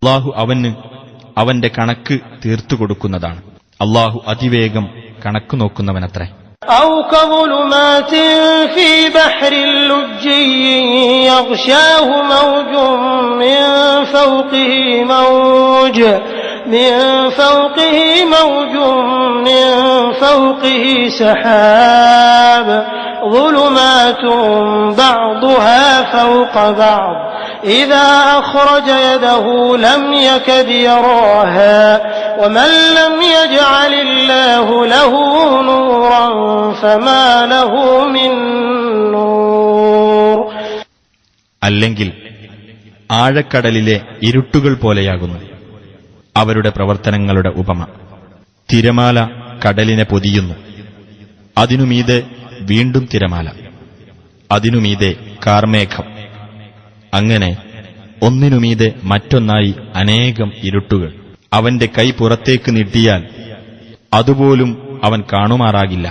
അല്ലാഹു അവന് അവന്റെ കണക്ക് തീർത്തുകൊടുക്കുന്നതാണ്. അല്ലാഹു അതിവേഗം കണക്കു നോക്കുന്നവനത്രേ. أو كظلمات في بحر لجي يغشاه موج من فوقه سحاب ظلمات بعضها فوق بعض إذا أخرج يده لم يكد يراها ومن لم يجعل الله له نورا فما له من نور. അല്ലെങ്കിൽ ആഴക്കടലിലെ ഇരുട്ടുകൾ പോലെയാകുന്നു അവരുടെ പ്രവർത്തനങ്ങളുടെ ഉപമ. തിരമാല കടലിനെ പൊതിയുന്നു, അതിനുമീതെ വീണ്ടും തിരമാല, അതിനുമീതെ കാർമേഘം, അങ്ങനെ ഒന്നിനുമീതെ മറ്റൊന്നായി അനേകം ഇരുട്ടുകൾ. അവന്റെ കൈ പുറത്തേക്ക് നീട്ടിയാൽ അതുപോലും അവൻ കാണുമാറാകില്ല.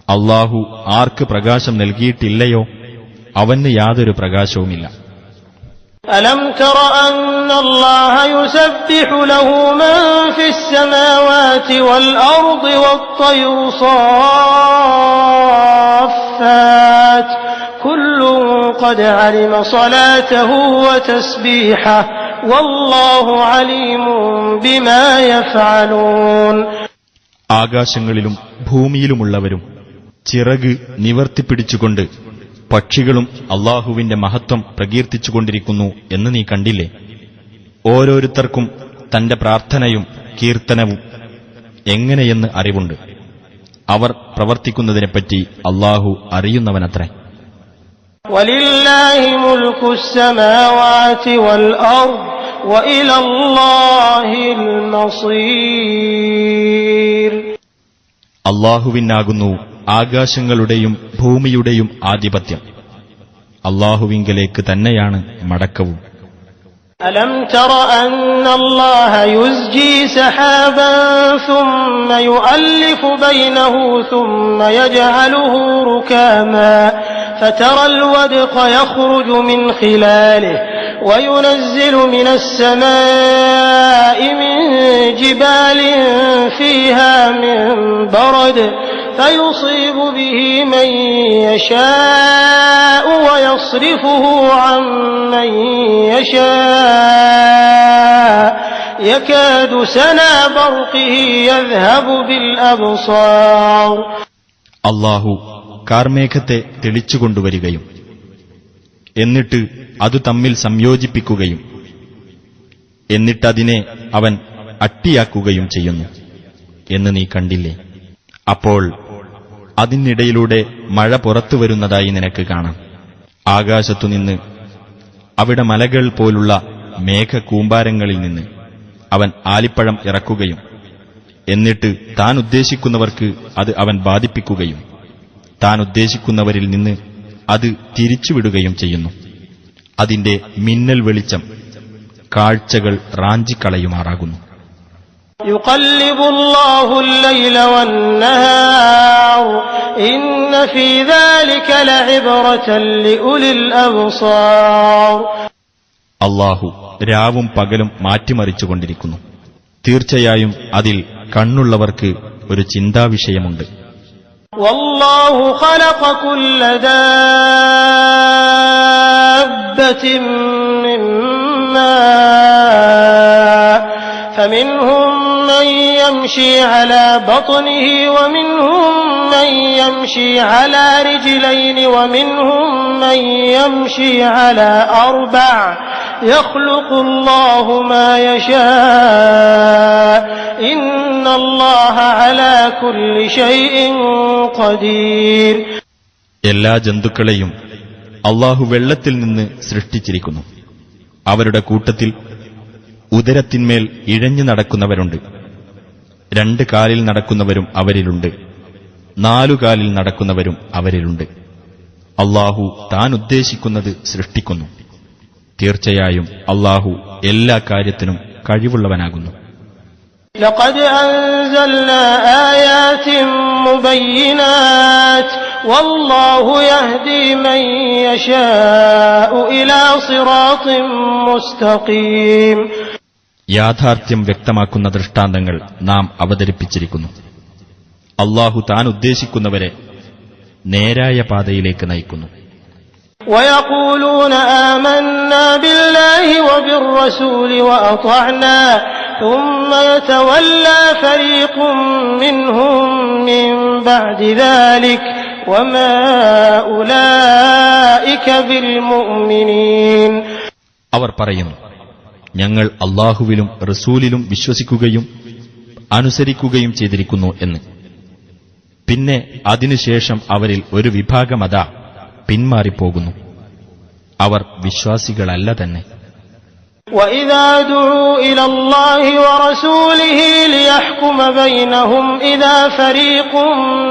അല്ലാഹു ആർക്ക് പ്രകാശം നൽകിയിട്ടില്ലയോ അവന് യാതൊരു പ്രകാശവുമില്ല. ألم تر أن الله يسبح له من في السماوات والأرض والطير صافات كل قد علم صلاته وتسبيحه والله عليم بما يفعلون. ആകാശങ്ങളിലും ഭൂമിയിലുമുള്ളവരും ചിറക് നിവർത്തിപ്പിടിച്ചുകൊണ്ട് പക്ഷികളും അല്ലാഹുവിന്റെ മഹത്വം പ്രകീർത്തിച്ചുകൊണ്ടിരിക്കുന്നു എന്ന് നീ കണ്ടില്ലേ? ഓരോരുത്തർക്കും തന്റെ പ്രാർത്ഥനയും കീർത്തനവും എങ്ങനെയെന്ന് അറിവുണ്ട്. അവർ പ്രവർത്തിക്കുന്നതിനെപ്പറ്റി അല്ലാഹു അറിയുന്നവനത്രേ. വലില്ലാഹി മുൽക്കു സ്സമാവാതി വൽ അർദ് വഇലല്ലാഹിൽ മസീർ. അല്ലാഹുവിനാകുന്നു ആകാശങ്ങളുടെയും ഭൂമിയുടെയും ആധിപത്യം. അല്ലാഹുവിങ്കലേക്ക് തന്നെയാണ് മടക്കവും. അലം തറ അന്നല്ലാഹ യുസ്ജി സഹാബൻ ثم يؤلف بينه ثم يجعله ركاما فترى الودق يخرج من خلاله وينزل من السماء من جبال فيها من برد فيصيب به من يشاء ويصرفه عن من يشاء يكاد سنا برقه يذهب بالأبصار. അല്ലാഹു കാർമേഘത്തെ തെളിച്ചുകൊണ്ടുവരികയും എന്നിട്ട് അത് തമ്മിൽ സംയോജിപ്പിക്കുകയും എന്നിട്ടതിനെ അവൻ അട്ടിയാക്കുകയും ചെയ്യുന്നു എന്ന് നീ കണ്ടില്ലേ? അപ്പോൾ അതിനിടയിലൂടെ മഴ പുറത്തുവരുന്നതായി നിനക്ക് കാണാം. ആകാശത്തുനിന്ന് അവിടെ മലകൾ പോലുള്ള മേഘകൂമ്പാരങ്ങളിൽ നിന്ന് അവൻ ആലിപ്പഴം ഇറക്കുകയും എന്നിട്ട് താൻ ഉദ്ദേശിക്കുന്നവർക്ക് അത് അവൻ ബാധിപ്പിക്കുകയും താൻ ഉദ്ദേശിക്കുന്നവരിൽ നിന്ന് അത് തിരിച്ചുവിടുകയും ചെയ്യുന്നു. അതിന്റെ മിന്നൽ വെളിച്ചം കാഴ്ചകൾ റാഞ്ചിക്കളയുമാറാകുന്നു. يقلب الله الليل والنهار إن في ذلك لعبرة لأولي الأبصار. അല്ലാഹു രാവും പകലും മാറ്റിമറിച്ചുകൊണ്ടിരിക്കുന്നു. തീർച്ചയായും അതിൽ കണ്ണുള്ളവർക്ക് ഒരു ചിന്താവിഷയമുണ്ട്. والله خلق كل دابة من ماء فمنهم من يمشي على بطنه ومنهم من يمشي على رجلين ومنهم من يمشي على أربع يخلق الله ما يشاء إن الله على كل شيء قدير. എല്ലാ ജന്തുക്കളെയും അല്ലാഹു വെള്ളത്തിൽ നിന്ന് സൃഷ്ടിച്ചിരിക്കുന്നു. അവരുടെ കൂട്ടത്തിൽ ഉദരത്തിന്മേൽ ഇഴഞ്ഞു നടക്കുന്നവരുണ്ട്. 2 കാലിൽ നടക്കുന്നവരും അവരിലുണ്ട്. 4 കാലിൽ നടക്കുന്നവരും അവരിലുണ്ട്. അല്ലാഹു താൻ ഉദ്ദേശിക്കുന്നത് സൃഷ്ടിക്കുന്നു. തീർച്ചയായും അല്ലാഹു എല്ലാ കാര്യത്തിനും കഴിവുള്ളവനാകുന്നു. لقد أنزلنا آيات مبينات والله يهدي من يشاء إلى صراط مستقيم. യാഥാർത്ഥ്യം വ്യക്തമാക്കുന്ന ദൃഷ്ടാന്തങ്ങൾ നാം അവതരിപ്പിച്ചിരിക്കുന്നു. അല്ലാഹു താൻ ഉദ്ദേശിക്കുന്നവരെ നേരായ പാതയിലേക്ക് നയിക്കുന്നു. ويقولون آمنا بالله وبالرسول وأطعنا ثم يتولى فريق منهم من بعد ذلك وما أولئك بالمؤمنين. അവർ പറയുന്നു, ഞങ്ങൾ അല്ലാഹുവിലും റസൂലിലും വിശ്വസിക്കുകയും അനുസരിക്കുകയും ചെയ്തിരിക്കുന്നു എന്ന്. പിന്നെ അതിനുശേഷം അവരിൽ ഒരു വിഭാഗമതാ പിന്മാറിപ്പോകുന്നു. അവർ വിശ്വാസികളല്ല തന്നെ. وَإِذَا دُعُوا إِلَى اللَّهِ وَرَسُولِهِ لِيَحْكُمَ بَيْنَهُمْ إِذَا فَرِيقٌ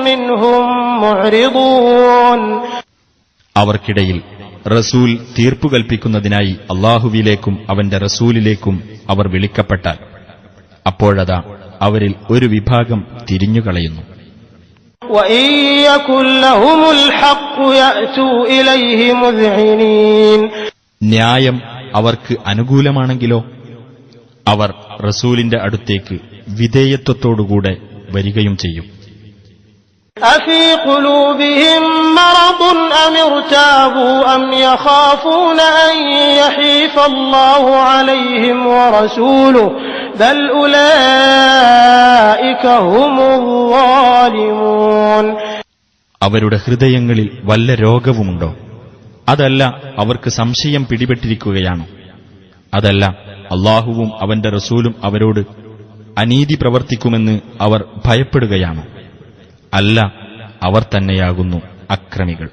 مِّنْهُمْ مُعْرِضُونَ. അവർക്കിടയിൽ റസൂൽ തീർപ്പു കൽപ്പിക്കുന്നതിനായി അല്ലാഹുവിലേക്കും അവന്റെ റസൂലിലേക്കും അവർ വിളിക്കപ്പെട്ടാൽ അപ്പോഴതാ അവരിൽ ഒരു വിഭാഗം തിരിഞ്ഞുകളയുന്നു. وَإِن يَكُن لَّهُمُ الْحَقُّ يَأْتُوا إِلَيْهِ مُذْعِنِينَ. ന്യായം അവർക്ക് അനുകൂലമാണെങ്കിലോ അവർ റസൂലിന്റെ അടുത്തേക്ക് വിധേയത്വത്തോടുകൂടെ വരികയും ചെയ്യും. أَفِي قُلُوبِهِم مَّرَضٌ أَمِ ارْتَابُوا أَمْ يَخَافُونَ أَن يَحِيفَ اللَّهُ عَلَيْهِمْ وَرَسُولُهُ بَلْ أُولَٰئِكَ هُمُ الظَّالِمُونَ. അവരുടെ ഹൃദയങ്ങളിൽ വല്ല രോഗവുമുണ്ടോ? അതല്ല അവർക്ക് സംശയം പിടിപെട്ടിരിക്കുകയാണോ? അതല്ല അല്ലാഹുവും അവന്റെ റസൂലും അവരോട് അനീതി പ്രവർത്തിക്കുമെന്ന് അവർ ഭയപ്പെടുകയാണോ? അല്ല, അവർ തന്നെയാകുന്നു അക്രമികൾ.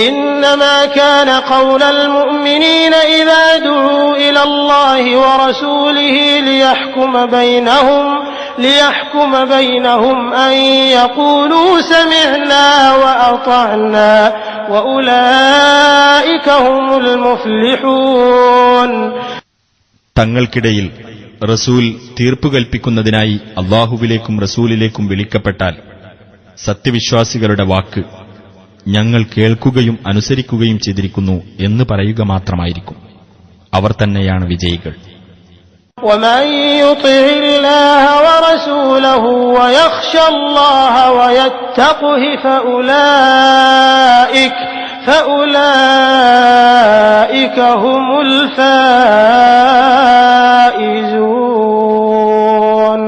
إنما كان قول المؤمنين إذا دعوا إلى الله ورسوله ليحكم بينهم أن يقولوا سمعنا وأطعنا وأولئك هم المفلحون. തങ്ങൾക്കിടയിൽ റസൂൽ തീർപ്പു കൽപ്പിക്കുന്നതിനായി അല്ലാഹുവിലേക്കും റസൂലിലേക്കും വിളിക്കപ്പെട്ടാൽ സത്യവിശ്വാസികളുടെ വാക്ക് ഞങ്ങൾ കേൾക്കുകയും അനുസരിക്കുകയും ചെയ്തിരിക്കുന്നു എന്ന് പറയുക മാത്രമായിരിക്കും. അവർ തന്നെയാണ് വിജയികൾ. ومن يطع الله ورسوله ويخشى الله ويتقه فأولئك هم الفائزون.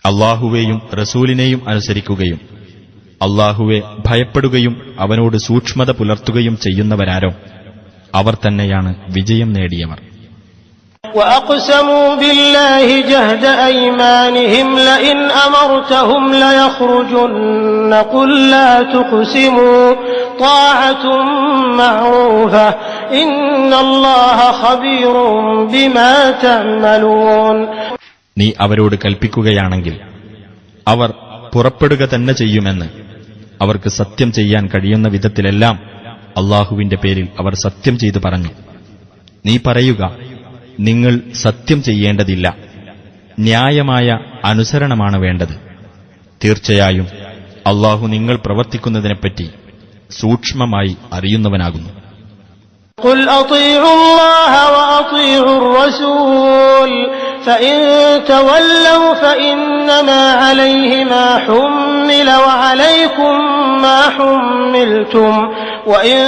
അല്ലാഹുവേയും റസൂലിനെയും അനുസരിക്കുകയും അല്ലാഹുവെ ഭയപ്പെടുകയും അവനോട് സൂക്ഷ്മത പുലർത്തുകയും ചെയ്യുന്നവരാരോ അവർ തന്നെയാണ് വിജയം നേടിയവർ. وأقسموا بالله جهد أيمانهم لئن أمرتهم ليخرجن قل لا تقسموا طاعة معروفة إن الله خبير بما تعملون. നീ അവരോട് കൽപ്പിക്കുകയാണെങ്കിൽ അവർ പുറപ്പെടുക തന്നെ ചെയ്യുമെന്ന് അവർക്ക് സത്യം ചെയ്യാൻ കഴിയുന്ന വിധത്തിലെല്ലാം അല്ലാഹുവിന്റെ പേരിൽ അവർ സത്യം ചെയ്തു പറഞ്ഞു. നീ പറയുക, നിങ്ങൾ സത്യം ചെയ്യേണ്ടതില്ല, ന്യായമായ അനുസരണമാണ് വേണ്ടത്. തീർച്ചയായും അല്ലാഹു നിങ്ങൾ പ്രവർത്തിക്കുന്നതിനെപ്പറ്റി സൂക്ഷ്മമായി അറിയുന്നവനാകുന്നു. قل أطيعوا الله وأطيعوا الرسول فإن تولوا فإنما عليه ما حمل وعليكم ما حملتم وإن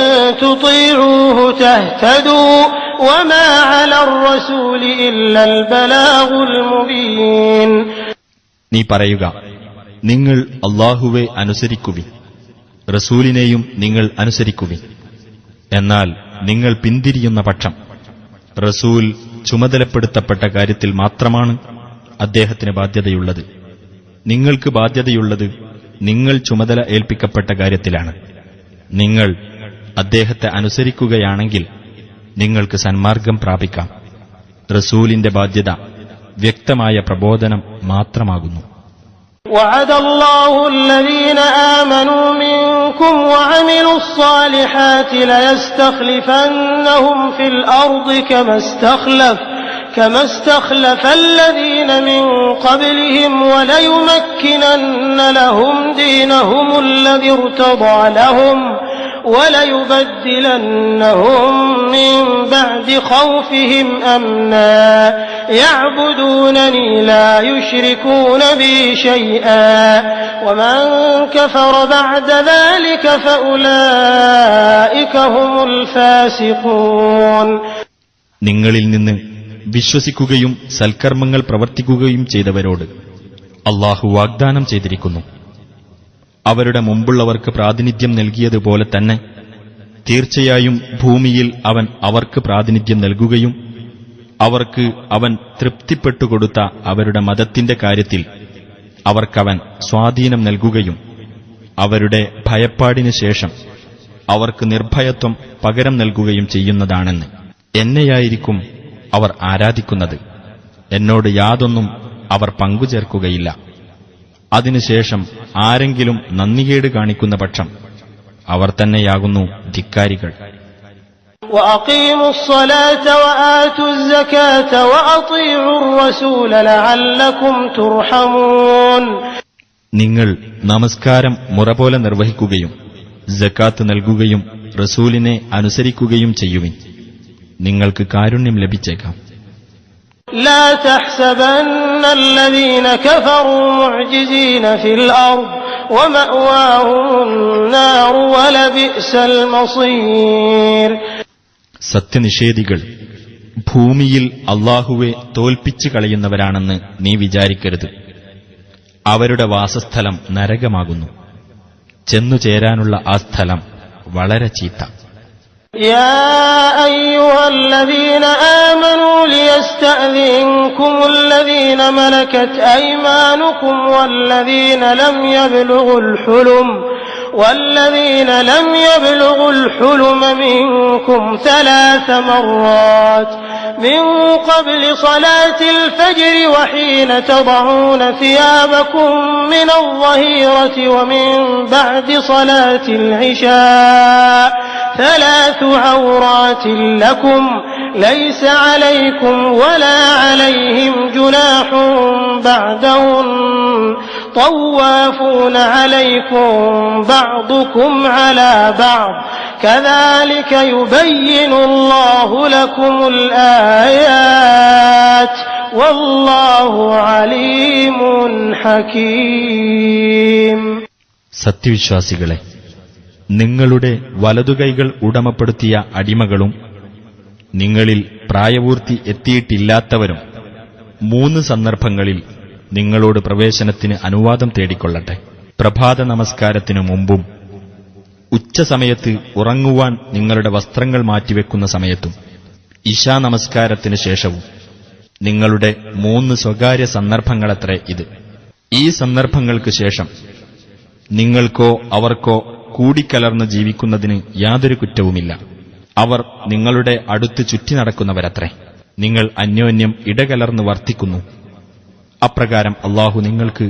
تطيعوه تهتدوا وما على الرسول إلا البلاغ المبين. നീ പറയുക, നിങ്ങൾ അല്ലാഹുവെ അനുസരിക്കുവിൻ, റസൂലിനെയും നിങ്ങൾ അനുസരിക്കുവിൻ. എന്നാൽ നിങ്ങൾ പിന്തിരിയുന്ന പക്ഷം റസൂൽ ചുമതലപ്പെടുത്തപ്പെട്ട കാര്യത്തിൽ മാത്രമാണ് അദ്ദേഹത്തിന് ബാധ്യതയുള്ളത്. നിങ്ങൾക്ക് ബാധ്യതയുള്ളത് നിങ്ങൾ ചുമതല ഏൽപ്പിക്കപ്പെട്ട കാര്യത്തിലാണ്. നിങ്ങൾ അദ്ദേഹത്തെ അനുസരിക്കുകയാണെങ്കിൽ നിങ്ങൾക്ക് സന്മാർഗം പ്രാപിക്കാം. റസൂലിന്റെ ബാധ്യത വ്യക്തമായ പ്രബോധനം മാത്രമാകുന്നു. وعد الله الذين آمنوا منكم وعملوا الصالحات ليستخلفنهم في الأرض كما استخلف الذين من قبلهم وليمكنن لهم دينهم الذي ارتضى لهم وليبدلنهم من بعد خوفهم أمنا يعبدونني لا يشركون بي شيئا ومن كفر بعد ذلك فأولئك هم الفاسقون. നിങ്ങളിൽ നിന്ന് വിശ്വസിക്കുകയും സൽക്കർമ്മങ്ങൾ പ്രവർത്തിക്കുകയും ചെയ്തവരോട് അല്ലാഹു വാഗ്ദാനം ചെയ്തിരിക്കുന്നു, അവരുടെ മുമ്പുള്ളവർക്ക് പ്രാതിനിധ്യം നൽകിയതുപോലെ തന്നെ തീർച്ചയായും ഭൂമിയിൽ അവൻ അവർക്ക് പ്രാതിനിധ്യം നൽകുകയും അവർക്ക് അവൻ തൃപ്തിപ്പെട്ടുകൊടുത്ത അവരുടെ മതത്തിന്റെ കാര്യത്തിൽ അവർക്കവൻ സ്വാധീനം നൽകുകയും അവരുടെ ഭയപ്പാടിനു ശേഷം അവർക്ക് നിർഭയത്വം പകരം നൽകുകയും ചെയ്യുന്നതാണെന്ന്. എന്നെയായിരിക്കും അവർ ആരാധിക്കുന്നത്, എന്നോട് യാതൊന്നും അവർ പങ്കുചേർക്കുകയില്ല. അതിനുശേഷം ആരെങ്കിലും നന്ദികേട് കാണിക്കുന്ന പക്ഷം അവർ തന്നെയാകുന്നു ധിക്കാരികൾ. وأقيموا الصلاة وآتوا الزكاة وأطيعوا الرسول لعلكم ترحمون. നിങ്ങൾ നമസ്കാരം മുറപോലെ നിർവഹിക്കുകയും സക്കാത്ത് നൽകുകയും റസൂലിനെ അനുസരിക്കുകയും ചെയ്യുവിൻ, നിങ്ങൾക്ക് കാരുണ്യം ലഭിച്ചേക്കാം. لا تحسبن الذين كفروا معجزين في الأرض ومأواهم النار ولبئس المصير. സത്യനിഷേധികൾ ഭൂമിയിൽ അല്ലാഹുവെ തോൽപ്പിച്ചു കളയുന്നവരാണെന്ന് നീ വിചാരിക്കരുത്. അവരുടെ വാസസ്ഥലം നരകമാകുന്നു. ചെന്നുചേരാനുള്ള ആ സ്ഥലം വളരെ ചീത്ത. يا أيها الذين آمنوا ليستأذنكم الذين ملكت أيمانكم والذين لم يبلغوا الحلم منكم 3 مرات من قبل صلاة الفجر وحين تضعون ثيابكم من الظهيرة ومن بعد صلاة العشاء 3 عورات لكم ليس عليكم ولا عليهم جناح بعدهن طوافون عليكم بعضكم على بعض كذلك يبين الله لكم الآيات والله عليم حكيم. സത്യവിശ്വാസികളെ, നിങ്ങളുടെ വലതുകൈകൾ ഉടമപ്പെടുത്തിയ അടിമകളും നിങ്ങളിൽ പ്രായപൂർത്തി എത്തിയിട്ടില്ലാത്തവരും 3 സന്ദർഭങ്ങളിൽ നിങ്ങളോട് പ്രവേശനത്തിന് അനുവാദം തേടിക്കൊള്ളട്ടെ. പ്രഭാത നമസ്കാരത്തിനു മുമ്പും ഉച്ചസമയത്ത് ഉറങ്ങുവാൻ നിങ്ങളുടെ വസ്ത്രങ്ങൾ മാറ്റിവെക്കുന്ന സമയത്തും ഇശാ നമസ്കാരത്തിന് ശേഷവും നിങ്ങളുടെ 3 സ്വകാര്യ സന്ദർഭങ്ങളത്രേ ഇത്. ഈ സന്ദർഭങ്ങൾക്ക് ശേഷം നിങ്ങൾക്കോ അവർക്കോ കൂടിക്കലർന്ന് ജീവിക്കുന്നതിന് യാതൊരു കുറ്റവുമില്ല. അവർ നിങ്ങളുടെ അടുത്ത് ചുറ്റി നടക്കുന്നവരത്രേ. നിങ്ങൾ അന്യോന്യം ഇടകലർന്ന് വർത്തിക്കുന്നു. അപ്രകാരം അല്ലാഹു നിങ്ങൾക്ക്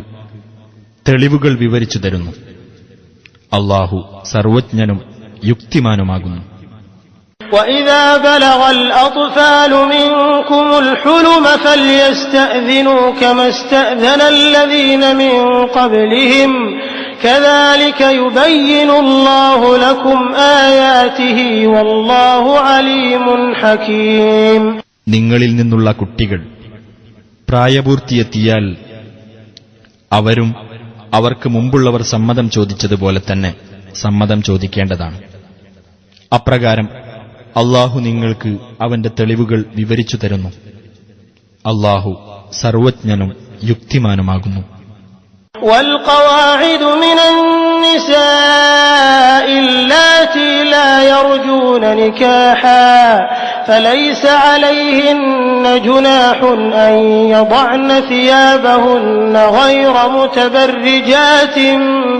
തെളിവുകൾ വിവരിച്ചു തരുന്നു. അല്ലാഹു സർവജ്ഞനും യുക്തിമാനുമാകുന്നു. وَإِذَا بَلَغَ الْأَطْفَالُ مِنكُمُ الْحُلُمَ فَلْيَسْتَأْذِنُوا كَمَا اسْتَأْذَنَ الَّذِينَ مِن قَبْلِهِمْ كذلك يبين الله لكم آياته والله عليم حكيم. നിങ്ങളിൽ നിന്നുള്ള കുട്ടികൾ പ്രായപൂർത്തിയെത്തിയാൽ അവരും അവർക്ക് മുമ്പുള്ളവർ സമ്മതം ചോദിച്ചതുപോലെ തന്നെ സമ്മതം ചോദിക്കേണ്ടതാണ്. അപ്രകാരം അല്ലാഹു നിങ്ങൾക്ക് അവന്റെ തെളിവുകൾ വിവരിച്ചു തരുന്നു. അല്ലാഹു സർവജ്ഞനും യുക്തിമാനുമാകുന്നു. والقواعد من النساء اللاتي لا يرجون نكاحا فليس عليهن جناح أن يضعن ثيابهن غير متبرجات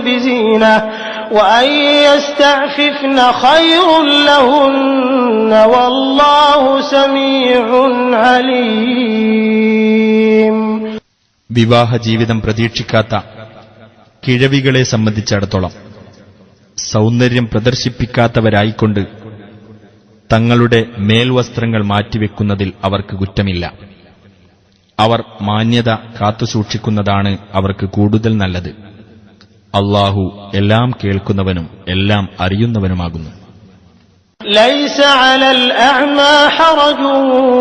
بزينة وأن يستعففن خير لهن والله سميع عليم. വിവാഹ ജീവിതം പ്രതീക്ഷിക്കാത്ത കിഴവികളെ സംബന്ധിച്ചിടത്തോളം സൗന്ദര്യം പ്രദർശിപ്പിക്കാത്തവരായിക്കൊണ്ട് തങ്ങളുടെ മേൽവസ്ത്രങ്ങൾ മാറ്റിവെക്കുന്നതിൽ അവർക്ക് കുറ്റമില്ല. അവർ മാന്യത കാത്തുസൂക്ഷിക്കുന്നതാണ് അവർക്ക് കൂടുതൽ നല്ലത്. അല്ലാഹു എല്ലാം കേൾക്കുന്നവനും എല്ലാം അറിയുന്നവനുമാകുന്നു. ليس على الأعمى حرج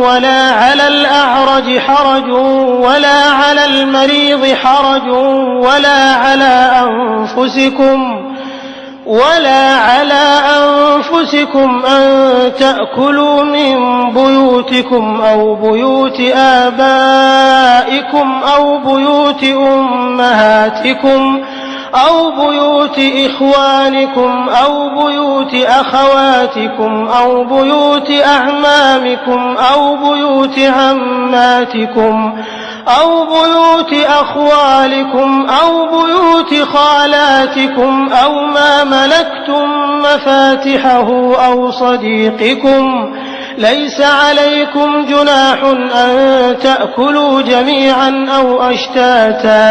ولا على الأعرج حرج ولا على المريض حرج ولا على أنفسكم أن تأكلوا من بيوتكم أو بيوت آبائكم أو بيوت أمهاتكم أو بيوت إخوانكم أو بيوت أخواتكم أو بيوت أعمامكم أو بيوت عماتكم أو بيوت أخوالكم أو بيوت خالاتكم أو ما ملكتم مفاتحه أو صديقكم. ليس عليكم جناح أن تأكلوا جميعا أو أشتاتا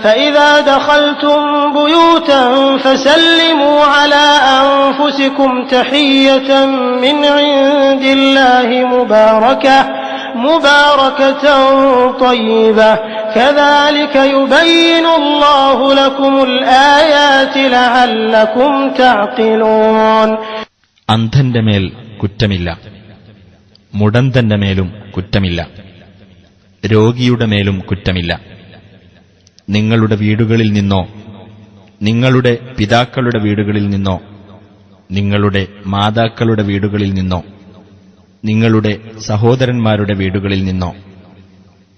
فإذا دخلتم بيوتا فسلموا على أنفسكم تحية من عند الله مباركة طيبة كذلك يبين الله لكم الآيات لعلكم تعقلون. അന്ധന്റെ മേൽ കുറ്റമില്ല, മുടന്തന്റെ മേലും കുറ്റമില്ല, രോഗിയുടെ മേലും കുറ്റമില്ല. നിങ്ങളുടെ വീടുകളിൽ നിന്നോ നിങ്ങളുടെ പിതാക്കളുടെ വീടുകളിൽ നിന്നോ നിങ്ങളുടെ മാതാക്കളുടെ വീടുകളിൽ നിന്നോ നിങ്ങളുടെ സഹോദരന്മാരുടെ വീടുകളിൽ നിന്നോ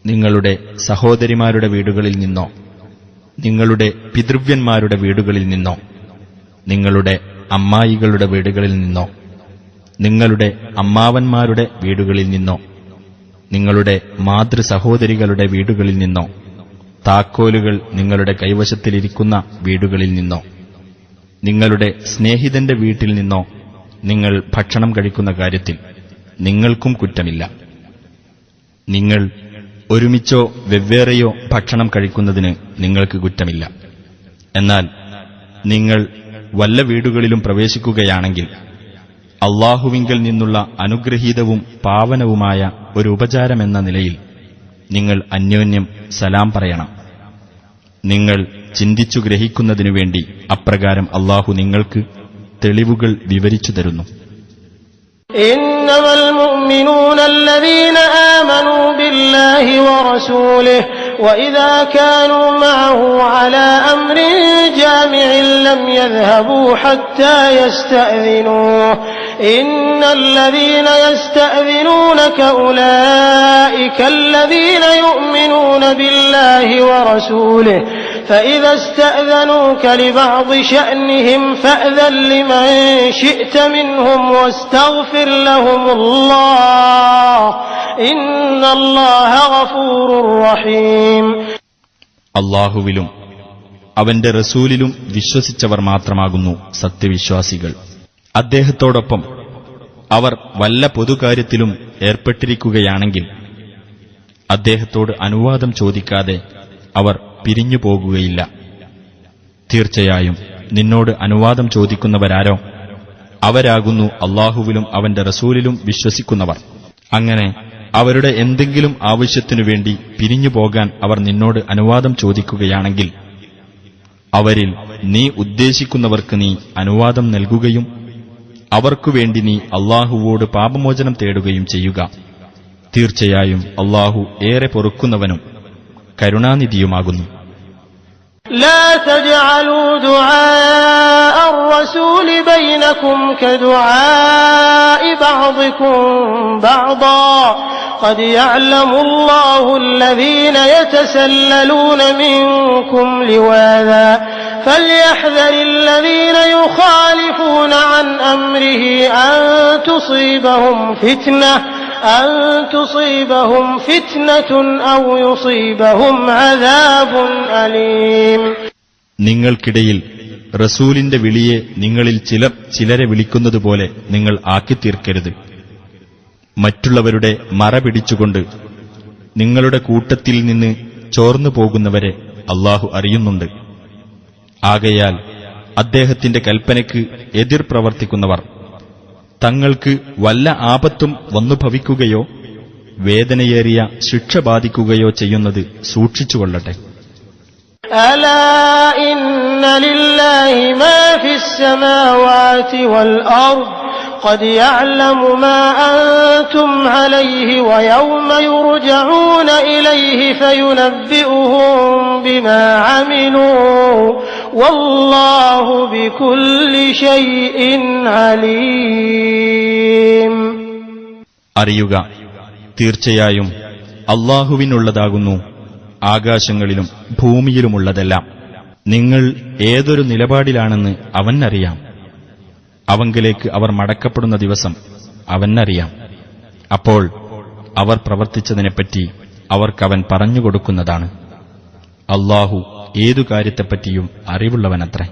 നിങ്ങളുടെ സഹോദരിമാരുടെ വീടുകളിൽ നിന്നോ നിങ്ങളുടെ പിതൃവ്യന്മാരുടെ വീടുകളിൽ നിന്നോ നിങ്ങളുടെ അമ്മായികളുടെ വീടുകളിൽ നിന്നോ നിങ്ങളുടെ അമ്മാവന്മാരുടെ വീടുകളിൽ നിന്നോ നിങ്ങളുടെ മാതൃസഹോദരികളുടെ വീടുകളിൽ നിന്നോ താക്കോലുകൾ നിങ്ങളുടെ കൈവശത്തിലിരിക്കുന്ന വീടുകളിൽ നിന്നോ നിങ്ങളുടെ സ്നേഹിതന്റെ വീട്ടിൽ നിന്നോ നിങ്ങൾ ഭക്ഷണം കഴിക്കുന്ന കാര്യത്തിൽ നിങ്ങൾക്കും കുറ്റമില്ല. നിങ്ങൾ ഒരുമിച്ചോ വെവ്വേറെയോ ഭക്ഷണം കഴിക്കുന്നതിന് നിങ്ങൾക്ക് കുറ്റമില്ല. എന്നാൽ നിങ്ങൾ വല്ല വീടുകളിലും പ്രവേശിക്കുകയാണെങ്കിൽ അല്ലാഹുവിങ്കൽ നിന്നുള്ള അനുഗ്രഹീതവും പാവനവുമായ ഒരു ഉപചാരമെന്ന നിലയിൽ നിങ്ങൾ അന്യോന്യം സലാം പറയണം. നിങ്ങൾ ചിന്തിച്ചു ഗ്രഹിക്കുന്നതിനു വേണ്ടി അപ്രകാരം അല്ലാഹു നിങ്ങൾക്ക് തെളിവുകൾ വിവരിച്ചു തരുന്നു. إنما المؤمنون الذين آمنوا بالله ورسوله وإذا كانوا معه على أمر جامع لم يذهبوا حتى يستأذنوه إن الذين يستأذنونك أولئك الذين يؤمنون بالله ورسوله فإذا استأذنوك لبعض شأنهم فأذن لمن شئت منهم واستغفر لهم الله إن الله غفور رحيم. അല്ലാഹുവിലും അവന്റെ റസൂലിലും വിശ്വസിച്ചവർ മാത്രമാകുന്നു സത്യവിശ്വാസികൾ. അദ്ദേഹത്തോടൊപ്പം അവർ വല്ല പൊതുകാര്യത്തിലും ഏർപ്പെട്ടിരിക്കുകയാണെങ്കിൽ അദ്ദേഹത്തോട് അനുവാദം ചോദിക്കാതെ അവർ പിരിഞ്ഞു പോകുകയില്ല. തീർച്ചയായും നിന്നോട് അനുവാദം ചോദിക്കുന്നവരാരോ അവരാകുന്നു അല്ലാഹുവിലും അവന്റെ റസൂലിലും വിശ്വസിക്കുന്നവർ. അങ്ങനെ അവരുടെ എന്തെങ്കിലും ആവശ്യത്തിനു വേണ്ടി പിരിഞ്ഞു പോകാൻ അവർ നിന്നോട് അനുവാദം ചോദിക്കുകയാണെങ്കിൽ അവരിൽ നീ ഉദ്ദേശിക്കുന്നവർക്ക് നീ അനുവാദം നൽകുകയും അവർക്കുവേണ്ടി നീ അല്ലാഹുവോട് പാപമോചനം തേടുകയും ചെയ്യുക. തീർച്ചയായും അല്ലാഹു ഏറെ പൊറുക്കുന്നവനും കരുണാനിധിയുമാകുന്നു. لا تجعلوا دعاء الرسول بينكم كدعاء بعضكم بعضا قد يعلم الله الذين يتسللون منكم لواذا فليحذر الذين يخالفون عن أمره أن تصيبهم فتنة أو يصيبهم عذاب أليم. നിങ്ങൾക്കിടയിൽ റസൂലിന്റെ വിളിയെ നിങ്ങളിൽ ചിലർ ചിലരെ വിളിക്കുന്നതുപോലെ നിങ്ങൾ ആക്കിത്തീർക്കരുത്. മറ്റുള്ളവരുടെ മറ പിടിച്ചുകൊണ്ട് നിങ്ങളുടെ കൂട്ടത്തിൽ നിന്ന് ചോർന്നു പോകുന്നവരെ അല്ലാഹു അറിയുന്നുണ്ട്. ആകയാൽ അദ്ദേഹത്തിന്റെ കൽപ്പനയ്ക്ക് എതിർ പ്രവർത്തിക്കുന്നവർ തങ്ങൾക്ക് വല്ല ആപത്തും വന്നു ഭവിക്കുകയോ വേദനയേറിയ ശിക്ഷ ബാധിക്കുകയോ ചെയ്യുന്നത് സൂക്ഷിച്ചുകൊള്ളട്ടെ. ألا إن لله ما في السماوات والأرض قد يعلم ما أنتم عليه ويوم يرجعون إليه فينبئهم بما عملوا والله بكل شيء عليم. അറിയുക, തീർച്ചയായും അല്ലാഹുവിനുള്ളതാകുന്നു ആകാശങ്ങളിലും ഭൂമിയിലുമുള്ളതെല്ലാം. നിങ്ങൾ ഏതൊരു നിലപാടിലാണെന്ന് അവനറിയാം. അവങ്കിലേക്ക് അവർ മടക്കപ്പെടുന്ന ദിവസം അവനറിയാം. അപ്പോൾ അവർ പ്രവർത്തിച്ചതിനെപ്പറ്റി അവർക്കവൻ പറഞ്ഞുകൊടുക്കുന്നതാണ്. അല്ലാഹു ഏതു കാര്യത്തെപ്പറ്റിയും അറിവുള്ളവനത്രേ.